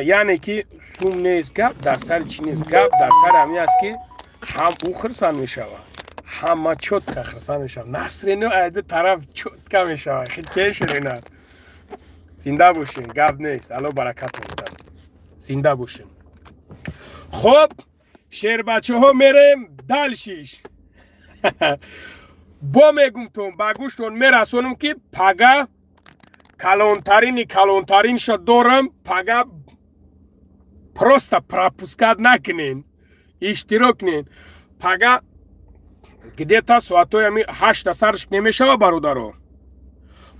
یعنی که سوم نیست، گپ در سر چی نیست، گپ در سر همی است که هم او خرسان میشوه همه چوت که خرسان میشوه نصرینو ایده طرف چوت که میشوه خیلی که شیرینر. زنده باشین، گپ نیست. الله برکت میدم. زنده باشین. خب شیر بچه ها میریم دلشیش. با میگم تون بگوشتون میرسونم که پگه کلانترین شد دارم. پگه پروستا پراپوسکاد نکنین، اشتراک کنین. پگه گدیتا ساعتای همی 8 سرش نمیشه برادرو.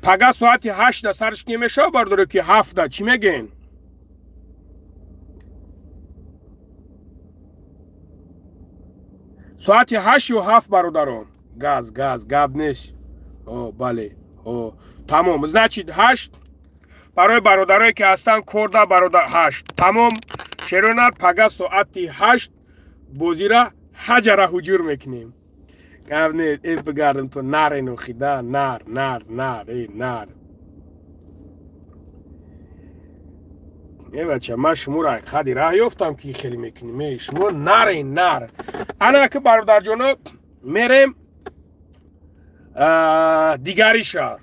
پگه ساعتی 8 سرش نمیشه برادرو که 7 چی میگین؟ ساعتی 8 و 7 برادرو. گاز گاب نیست. او بله. او تمام. значит 8 برای برادرایی که هستن کرده برادر 8 تمام. شیرونر پگه ساعتی 8 بازی را حجره حجور میکنیم. گاب نیست. ای بگردم تو نر نوخیده نر ای نر. ای بچه من شما را خدی راه یافتم که خیلی میکنیم. ای شما نر انا که برادر جانو میریم دیگریشا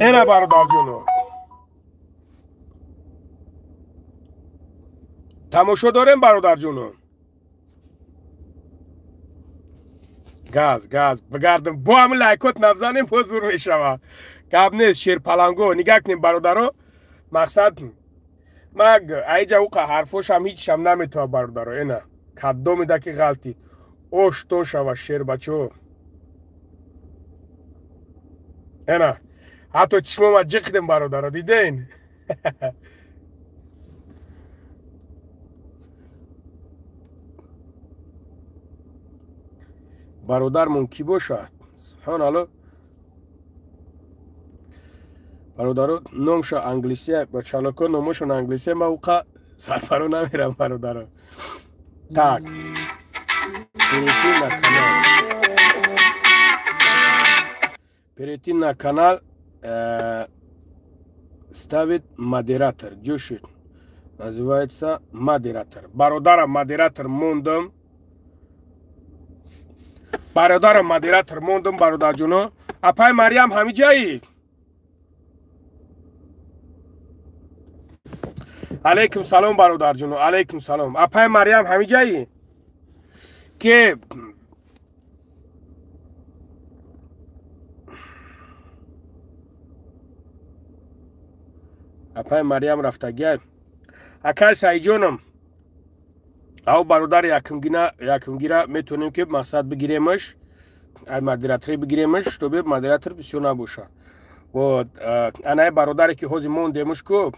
اینا برادر جانو تماشا داریم برادر جانو. گاز بگردم با همه لایکات نبزنیم بزرگ میشوه. گب نیست. شیر پلنگو نگاه کنیم برادرو. مقصد مگ ایجا اوقا حرفوش هم هیچ هم نمیتوه برادرو. اینا کدو میده که غلطی اوشتون شوه شیر بچه. اینا حتی چشمو ما جقدیم برادرو دیدین. برادرمون کی باشد؟ سبحان الله. برادرو نامشو انگلیسیه با چالاکو نامشون انگلیسیه. ما اوقا سفرو نمیرم برادرو. Так. Перейти на канал. Ставить модератор. Джушит. Называется модератор. Бародаром модератор мондом. Бародаром модератор мондом бародар джуно. Апай Мариам ҳами ҷаи. علیکم سلام برادر جونو. علیکم سلام. اپای مریم همی جایی که اپای مریم رفته گل اکای سعی جونم او برادر یکمگیره میتونیم که مقصد بگیریمش ای مدیراتری بگیریمش تو به مدیراتر بسیار نباشه و انای برادری که حوزی موندیمش که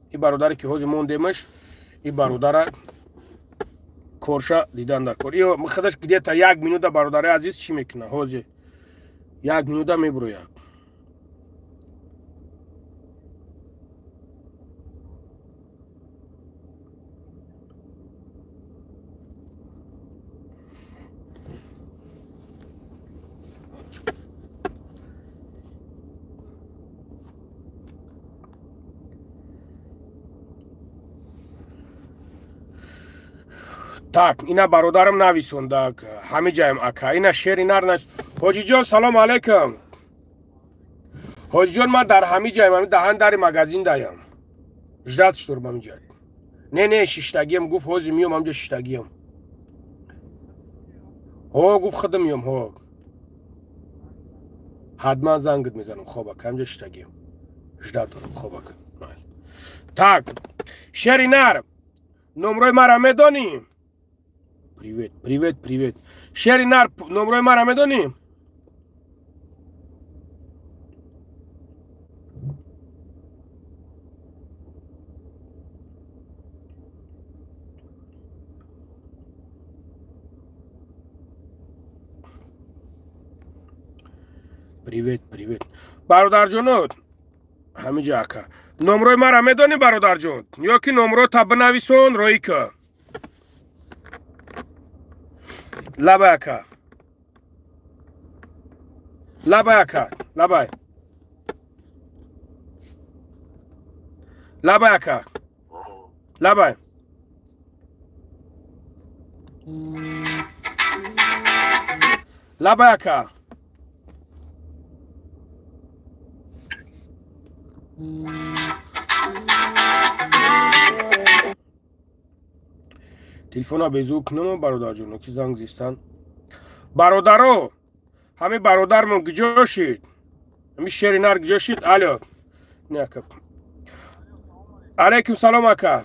ای برادری که حوزی موندیمش ای برادر کورشا دیدن در کور ایو خودش گیده تا 1 مینوت برادر عزیز چی میکنه حوزی 1 مینوت میبروید. Так, اینا برادرم نویسونده همه جایم اکا اینا شیرینر نیست. حاجی جان سلام علیکم. حاجی جان من در همین جایم، همین دهن در مغازین دایم. جات شدم همین جای. نه ششتگیم گفت حاجی میام همینجا ششتگیم. ها گفت خودم میام ها. حتما زنگت میزنم خوابک همینجا ششتگیم. جات دارم خوابک. Так, Шеринар, номрой мара медоним? Привет. Шеринар, номрой мара медоним? Привет. Бародарҷонот, ҳамиҷа ака. номрой мара медонӣ бародарҷон ё ки номро та бинависон роика лабай ака лабай ака телефона безу кунам бародарҷон ки занг зистан бародаро ҳами бародармон гиҷо шид ҳами Шеринар гиҷо шид алё неака алейкум салом ака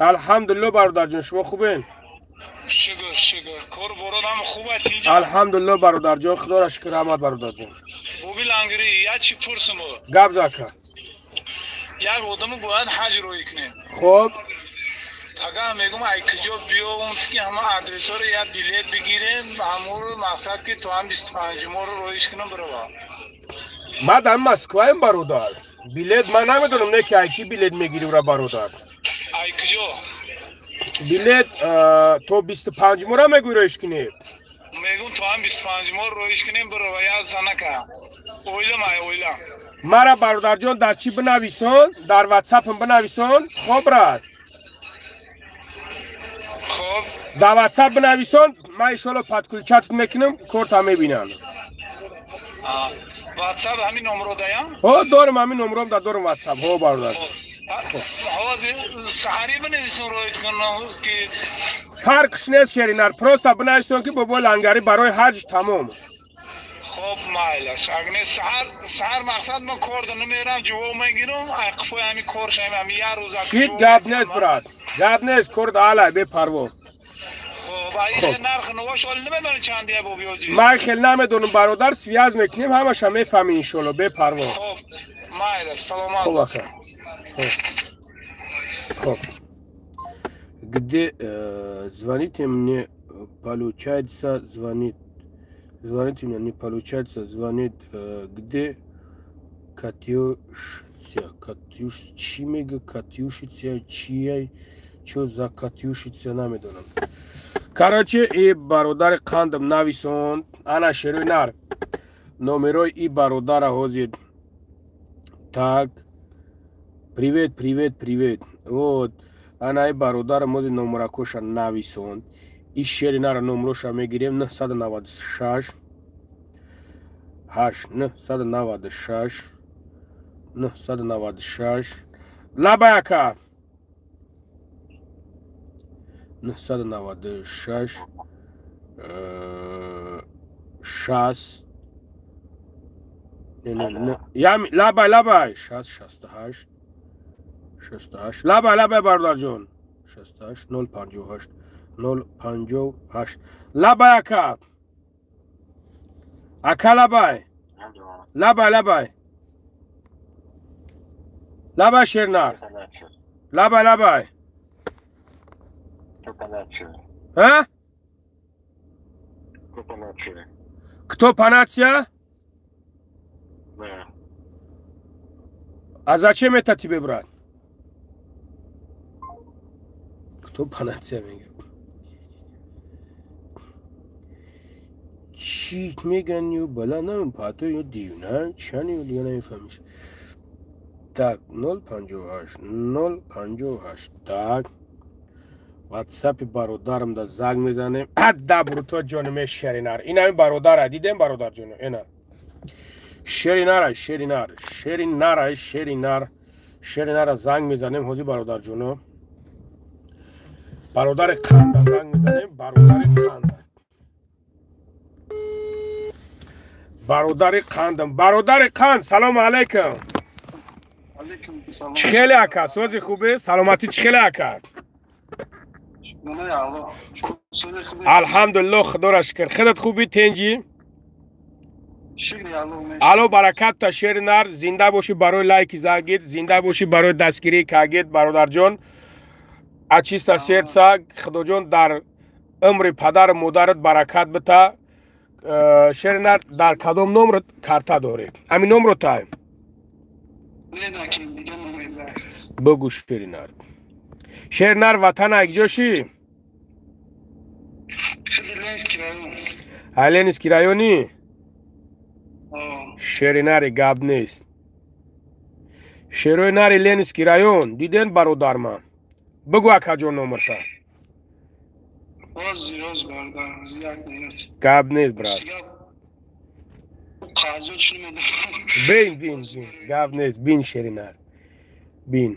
алҳамдулилло бародарҷон шумо хубен шукр кор бородам хуб аст инҷа алҳамдулилло бародарҷон худоро шукр раҳмат бародарҷон боби лангири я чӣ пурсимо гап зака як одамо бояд ҳаҷ роӣ кунем хоб ага мегум айкиҷо биёвум ки ҳама адресоро я билет бигирем ҳаморо мақсад ки то ҳам 25-моро роиш кунам барова ма дар Москваем бародар билет ман намедонам не ки айки билет мегирӣ ура бародар айкиҷо билет то 25-моро мегӯи роиш кунем мегум то ҳам 25-моро роиш кунем барова я занака ойлам мара бародарҷон дар чӣ бинависон дар ватсапм бинависон хоб рад хоб дар ватсап бинависон ман иншолло падкулчатт мекунам корта мебинам ватсап ҳамин номро даям ҳо дорам ҳамин номром да дорам ватсап ҳо бародар ҳозир саҳарӣ бинависем роит кунам ки фарқш нест Шеринар просто бинависон ки бобои лангарӣ барои ҳаҷ тамом خب مایلش اگه سهر مقصد من کار دارم میرم جواب میگیرم اقفای همین کار شایم همین یه روز شید گپ نیست برات گپ نیست کرد آلا به پروا خب اگه نرخ نواش حال نمیدونی چندیه با بیوزی من خیلی نمیدونم برادر سویاز میکنیم همش هم میفهمی انشالله به پروا خب مایلش سلامت خب اکر خب где звоните мне получается звоните мне не получается звонит где Катюшица чӣ мега Катюшица чияй чо за Катюшица намедонам короче и бародари қандам нависонд ана Шеринар номерои и бародара ҳозир так привет вот ана и бародара мози номеракоша нависонд и Шеринара номроша мегирем 996 996 лабай ака 996 6 лабай 68 лабай бародарҷон 68 058 лабай ака лабай Шеринар лабай а кто панация а зачем это тебе брат кто панация мегӯяд چی میگن یو بلا نمیم پاتو یو دیونه چنی یو دیگه نمیفهمیش так 058 так واتساپ برادرم دا زنگ میزنیم. حد بروتا جانم شرینار. این همین برادر دیدیم برادر جانم. اینا شرینار زنگ میزنیم حوزی برادر جانم. برادر قند زنگ میزنیم. برادر قند سلام علیکم. چخیلی اکا سوزی خوبه؟ سلامتی چخیلی اکا؟ الحمدلله خدا را شکر. خودت خوبی تنجی؟ الو برکت تا شرینار زنده باشی برای لایک زاگید، زنده باشی برای دستگیری کاگید برادر جان. اچیستا سرسا خدا جان در عمر پدر مادرت برکت بتا. شرینار در کدام نمرت کارتا داری؟ همین نمرت تا بگو شرینار. شرینار وطن اکجاشی؟ هلینسکی رایونی؟ شرینار گاب نیست. شرینار لینسکی رایون دیدن برادر من. بگو اکا جون نمرتا. گاب نیست براد. بین گاب نیست. بین شرینار بین.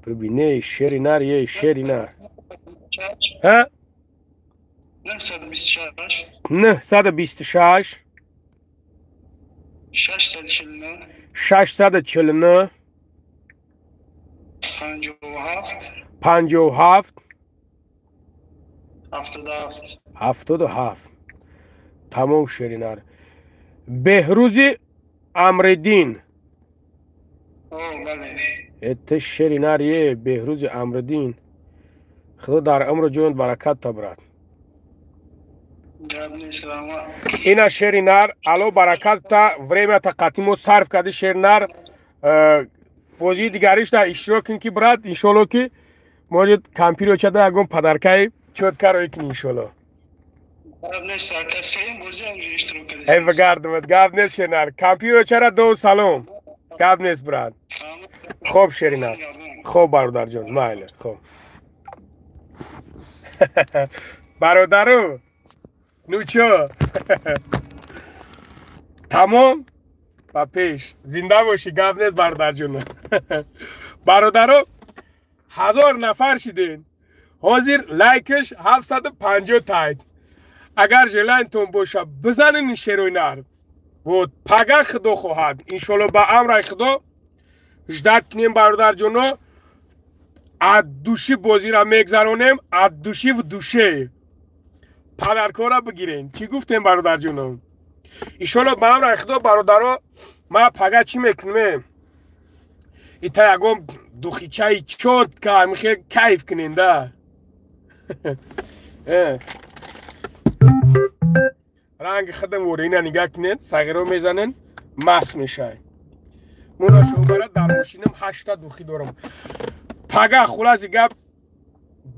ببینه شرینار یه شرینار ها 926 649 57 77 تمام شرینار. بهروزی امردین. ات شرینار یه بهروز امردین خدا در عمر جون برکت تا برات. اینا شرینار الو برکت تا время تا قتیمو صرف کرده شرینار بازی دیگریش در اشتراک کن که برات انشالله که موجود کمپیرو چه در اگم پدرکای چود کارو کنی انشالله. ای بگردمت گاب نیست شرینار کمپیرو چرا دو سلام گاب نیست برات. خوب شرینار خوب برادر جان مایله خوب. برادرو نوچو تمام با پیش زنده باشی گاب نیست برادر جان. برادرو 1000 نفر شدین حاضر لایکش 750 تایید. اگر جلنتون باشه بزنین شرینار و پگه خدا خواهد انشالله با امر خدا اجداد کنیم برادر جانو. دوشی بازی را میگذرونیم دوشی و دوشه پدرکارا بگیرین. چی گفتیم برادر جانو؟ ایشالا با هم خدا برادرها ما پگه چی میکنیم ایتا یکم دوخیچه چود که میخواه کیف کنین ده. رنگ خودم ورینه نگاه کنین صغیرو میزنین مست میشه. مونا شما برد در ماشینم 8 دوخی دارم. پگه خلاصی گپ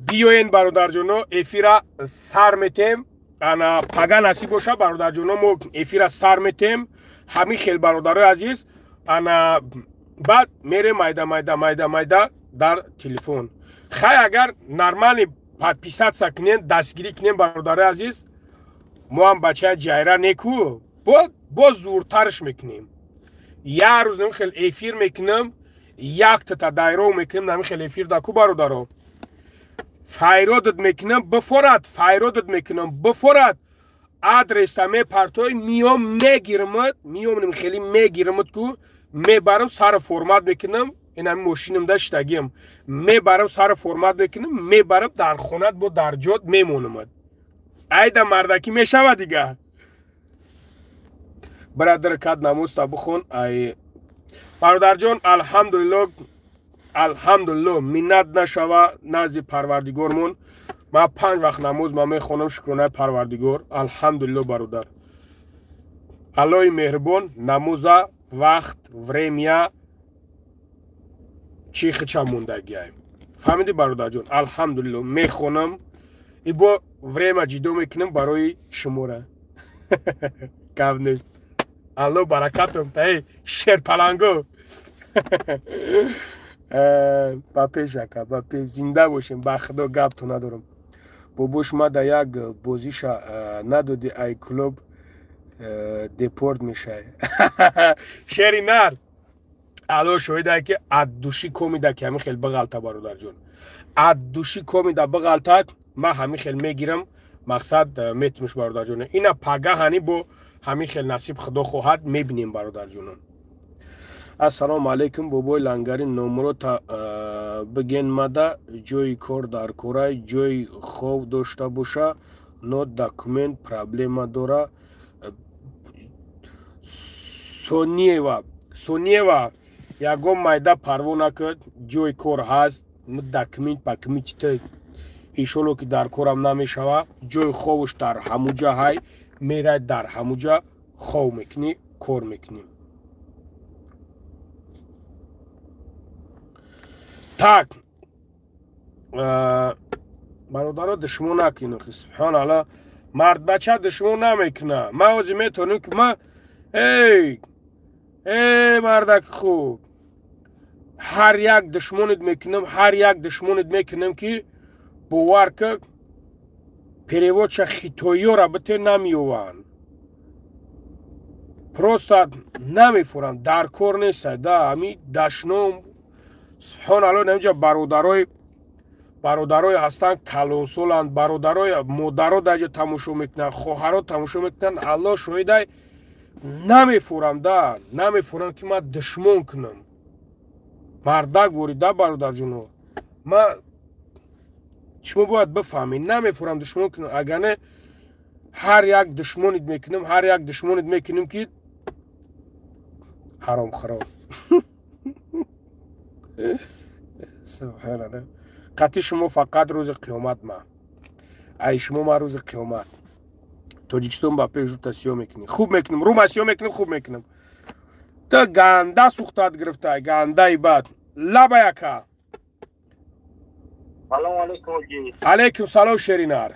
بیاین برادر جانو افیرا سر میتیم. انا پگه نصیب باشه برادر جانو ما افیرا سر میتیم. همین خیلی برادر عزیز انا بعد میره مایده در تلفن. خیلی اگر نرمالی پادپیسات سکنین دستگیری کنین برادر عزیز ما هم بچه جایره نیکو با زورترش میکنیم. یه روز خیلی افیر میکنم یک تا دایره میکنم نمی خیلی افیر داکو برادرو فایرودت میکنم بفورد آدرس تا می پرتوی میام میگیرمت میام خیلی میگیرمت کو میبرم سر فرمت میکنم. این همین ماشینم داشتگیم میبرم سر فرمت میکنم میبرم در خونت با در جاد میمونمت. ایده مردکی میشود دیگه. برادر کد نموز تا بخون. ای برادر جان الحمدلله منت نشوه نزد پروردگارمون. ما 5 وقت نماز ما میخونم شکرانه پروردگار. الحمدلله برادر الهی مهربان نمازا وقت время چی خچا موندگی فهمیدی برادر جان؟ الحمدلله میخونم ای با время جدا میکنم برای شما را. گاب نیست الله برکتم تای شیر پلنگو با پیش اکا با پیش زنده باشیم با خدا گپ تو ندارم بابوش ما در یک بازیش ندادی ای کلوب دیپورت میشه شیری نر الو شویده که ادوشی کومیده که همین خیلی بغلطه برادر جون ادوشی کومیده بغلطه ما همین خیلی میگیرم مقصد میتمش برادر جون اینا پگه هنی با همین خیلی نصیب خدا خواهد میبینیم برادر جونم السلام علیکم بابای لنگری نمرو تا بگین مده جوی کار در کورای جوی خوب داشته باشه نو داکومنت پرابلم داره سونیوا یگو مایده پروانه کرد جوی کار هست داکومنت پاکمیت ایشولو که در کارم نمیشوه جوی خوبش در هموجا های میره در هموجا خوب میکنی کار میکنیم так برادرها دشمن نکنید سبحان الله مرد بچه دشمن نمیکنه ما اوزی میتونیم که ما ای مردک خوب هر یک دشمنت میکنم که باور که переводча хитоиё рабите намиёванд просто намефуранд дар кор нестад да ами дашном субҳаналлоҳ намиҷа бародарои ҳастанд калонсоланд бародарои модаро даҷа тамошо мекунанд хоҳаро тамошо мекунанд аллоҳ шоҳидай намефурам да намефурам ки ман душмон кунам мардак ворида бародарҷоно ма شما باید بفهمید نمیفورم دشمن کنم اگر نه هر یک دشمنت میکنم که حرام خراب سبحان الله قطعی شما فقط روز قیامت ای شما ما روز قیامت تاجیکستان با پیش رو تسیاه میکنیم خوب میکنیم رو مسیاه میکنیم خوب میکنیم تا گنده سوختاد گرفته گنده بعد لبا یکا سلام علیکم جی علیکم سلام شیرینار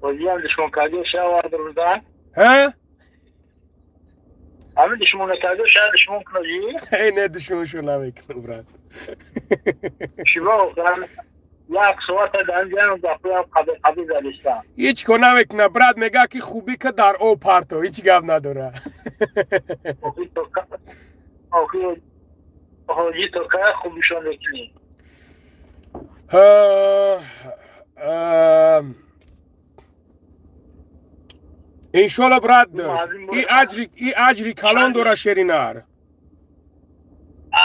وزیم دشمن کادیو شا وارد روزان ها همین دشمن کادیو شا دشمن کنو جی ای نه دشمن شو نمیکنم برات شما خرام یک سوات دانجان و دفعه قبی زدستان هیچ کو نمیکنه برات میگه که خوبی که در او پارتو هیچ گپ نداره اوکی تو که خوبشون میکنی انشالله برات ای اجری کلان داره شیرینار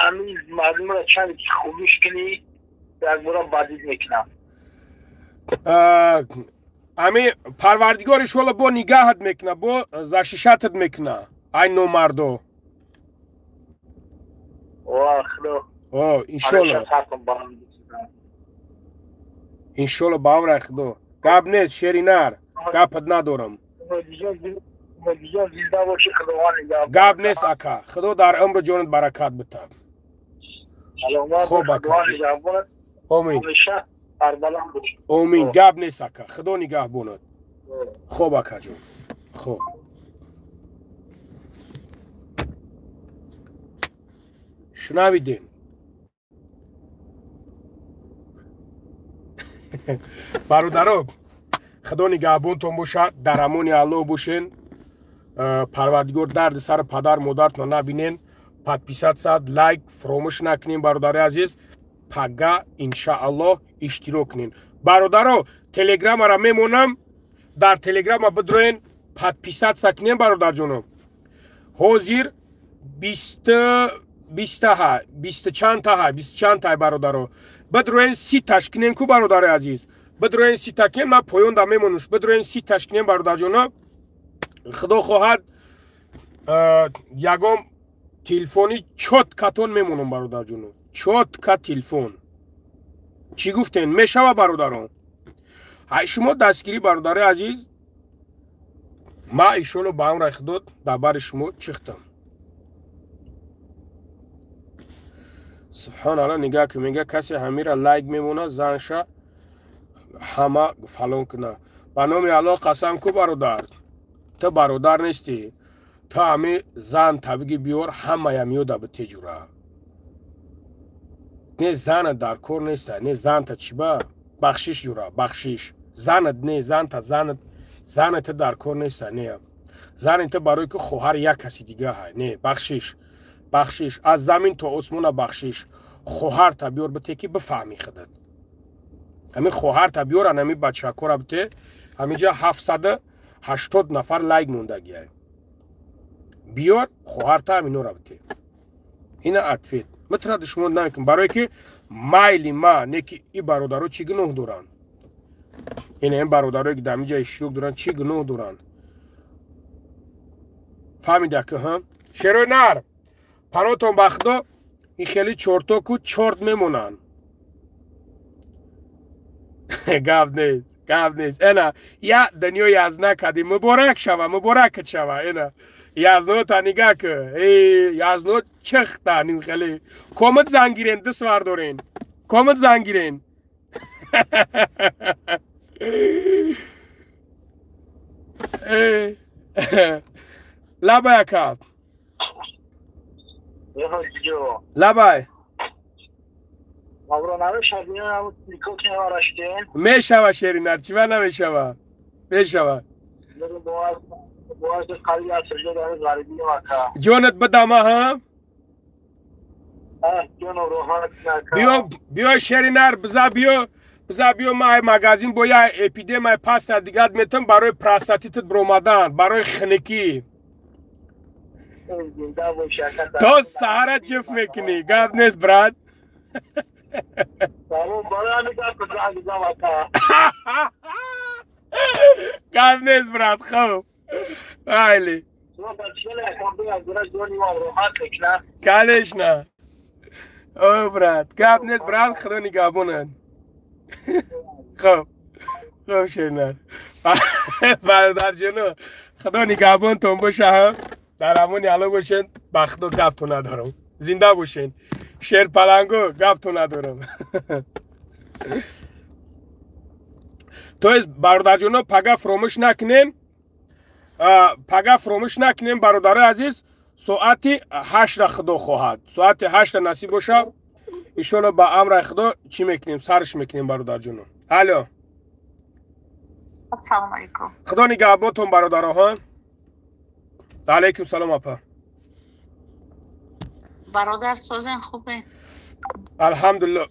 آمین معلومه را چند خوبیش کنی یک برام بادید میکنم امی پروردگار انشالله با نگاهت میکنه با زشیشتت میکنه ای نومردو واه خدا انشالله انشالله باور خدا گپ نیست شیرینار گپت ندارم گپ نیست اکا خدا در عمر جونت برکت بده خوب اکا آمین آمین گپ نیست اکا خدا نگاه بوند خوب اکا جون خوب شنویدین برادران خدا نگهبانتون باشه در امان الله باشین پروردگار درد سر پدر مادرتون نبینین подписаться сад лайк фромӯш накунин бародари азиз пага иншааллоҳ иштирок кунин бародаро телеграммаро мемонам дар телеграмма бидроен подписаться кунин бародарҷоном ҳозир 20 чантай бародаро бидроен 30 ташкинен ку бародари азиз бидроен 30 такин ма поёнда мемонуш бидроен 30 ташкинен бародарҷоно худо хоҳад ягон телефони чоткатон мемонам бародарҷоно чотка телефон чӣ гуфтен мешава бародарон ҳай шумо дастгирӣ бародари азиз ма иншоалло ба амраи худо дар бари шумо чихтам субҳаналлоҳ нигоҳ кун мега касе ҳамира лайк мемона занша ҳама фалон куна ба номи аллоҳ қасам ку бародар تو برادر نیستی تو همه زن تبگی بیار همه هم یوده به تجوره نه زن در کار نیسته نه زن تا چی با بخشش جوره بخشش زنت نه زنت در کار نیسته نه زن تو برای که خواهر یک کسی دیگه های نه بخشش از زمین تا آسمون بخشش خواهر تا بیار بته که بفهمی خودت همین خواهر تا بیار همین بچه کار بته همینجا 780 نفر لایک موندگی های بیار خواهر تا همین رو بته این عطفید مطرد شما نمیکنم برای که مایلی ما نه که این برادرها چی گناه دارن این برادرها که در اینجا اشتراک دارن چی گناه دارن فهمیده که هم شروع نر پناتون بخدا این خیلی چورتا کو چورت میمونن گفت نیست اینا یا دنیا یازنه کدی مبارک شوه اینا یازنه تا نگاه که یازنه چخ تا نیم خیلی کامت زنگیرین دسوار دارین کامت زنگیرین لبای کاب لبای میشوه شیرینر چی و نمیشوه میشوه جونت بدم ها بیا شیرینر بزا بیا ما مگازین باید اپیدم پاستا دیگه میتونم برای پراستاتیت برومادان برای خنکی تو سهره جف میکنی گفت نیست براد گفت نیست براد خوب خیلی کالش نه او براد گفت نیست براد خدا نگابونن خوب شیرینر برادر جنو خدا نگابون تون باشه هم در همون یالا باشین بخت و گفت تو ندارم زنده باشین شیر پلنگو گفت تو ندارم تو از برادر جنو پگه فراموش نکنین برادر عزیز ساعتی 8 خدا خواهد ساعت 8 نصیب باشه ایشالا با امر خدا چی میکنیم سرش میکنیم برادر جنو الو السلام علیکم خدا نگهبانتون برادرها علیکم سلام اپا برادر سازن خوبه الحمدلله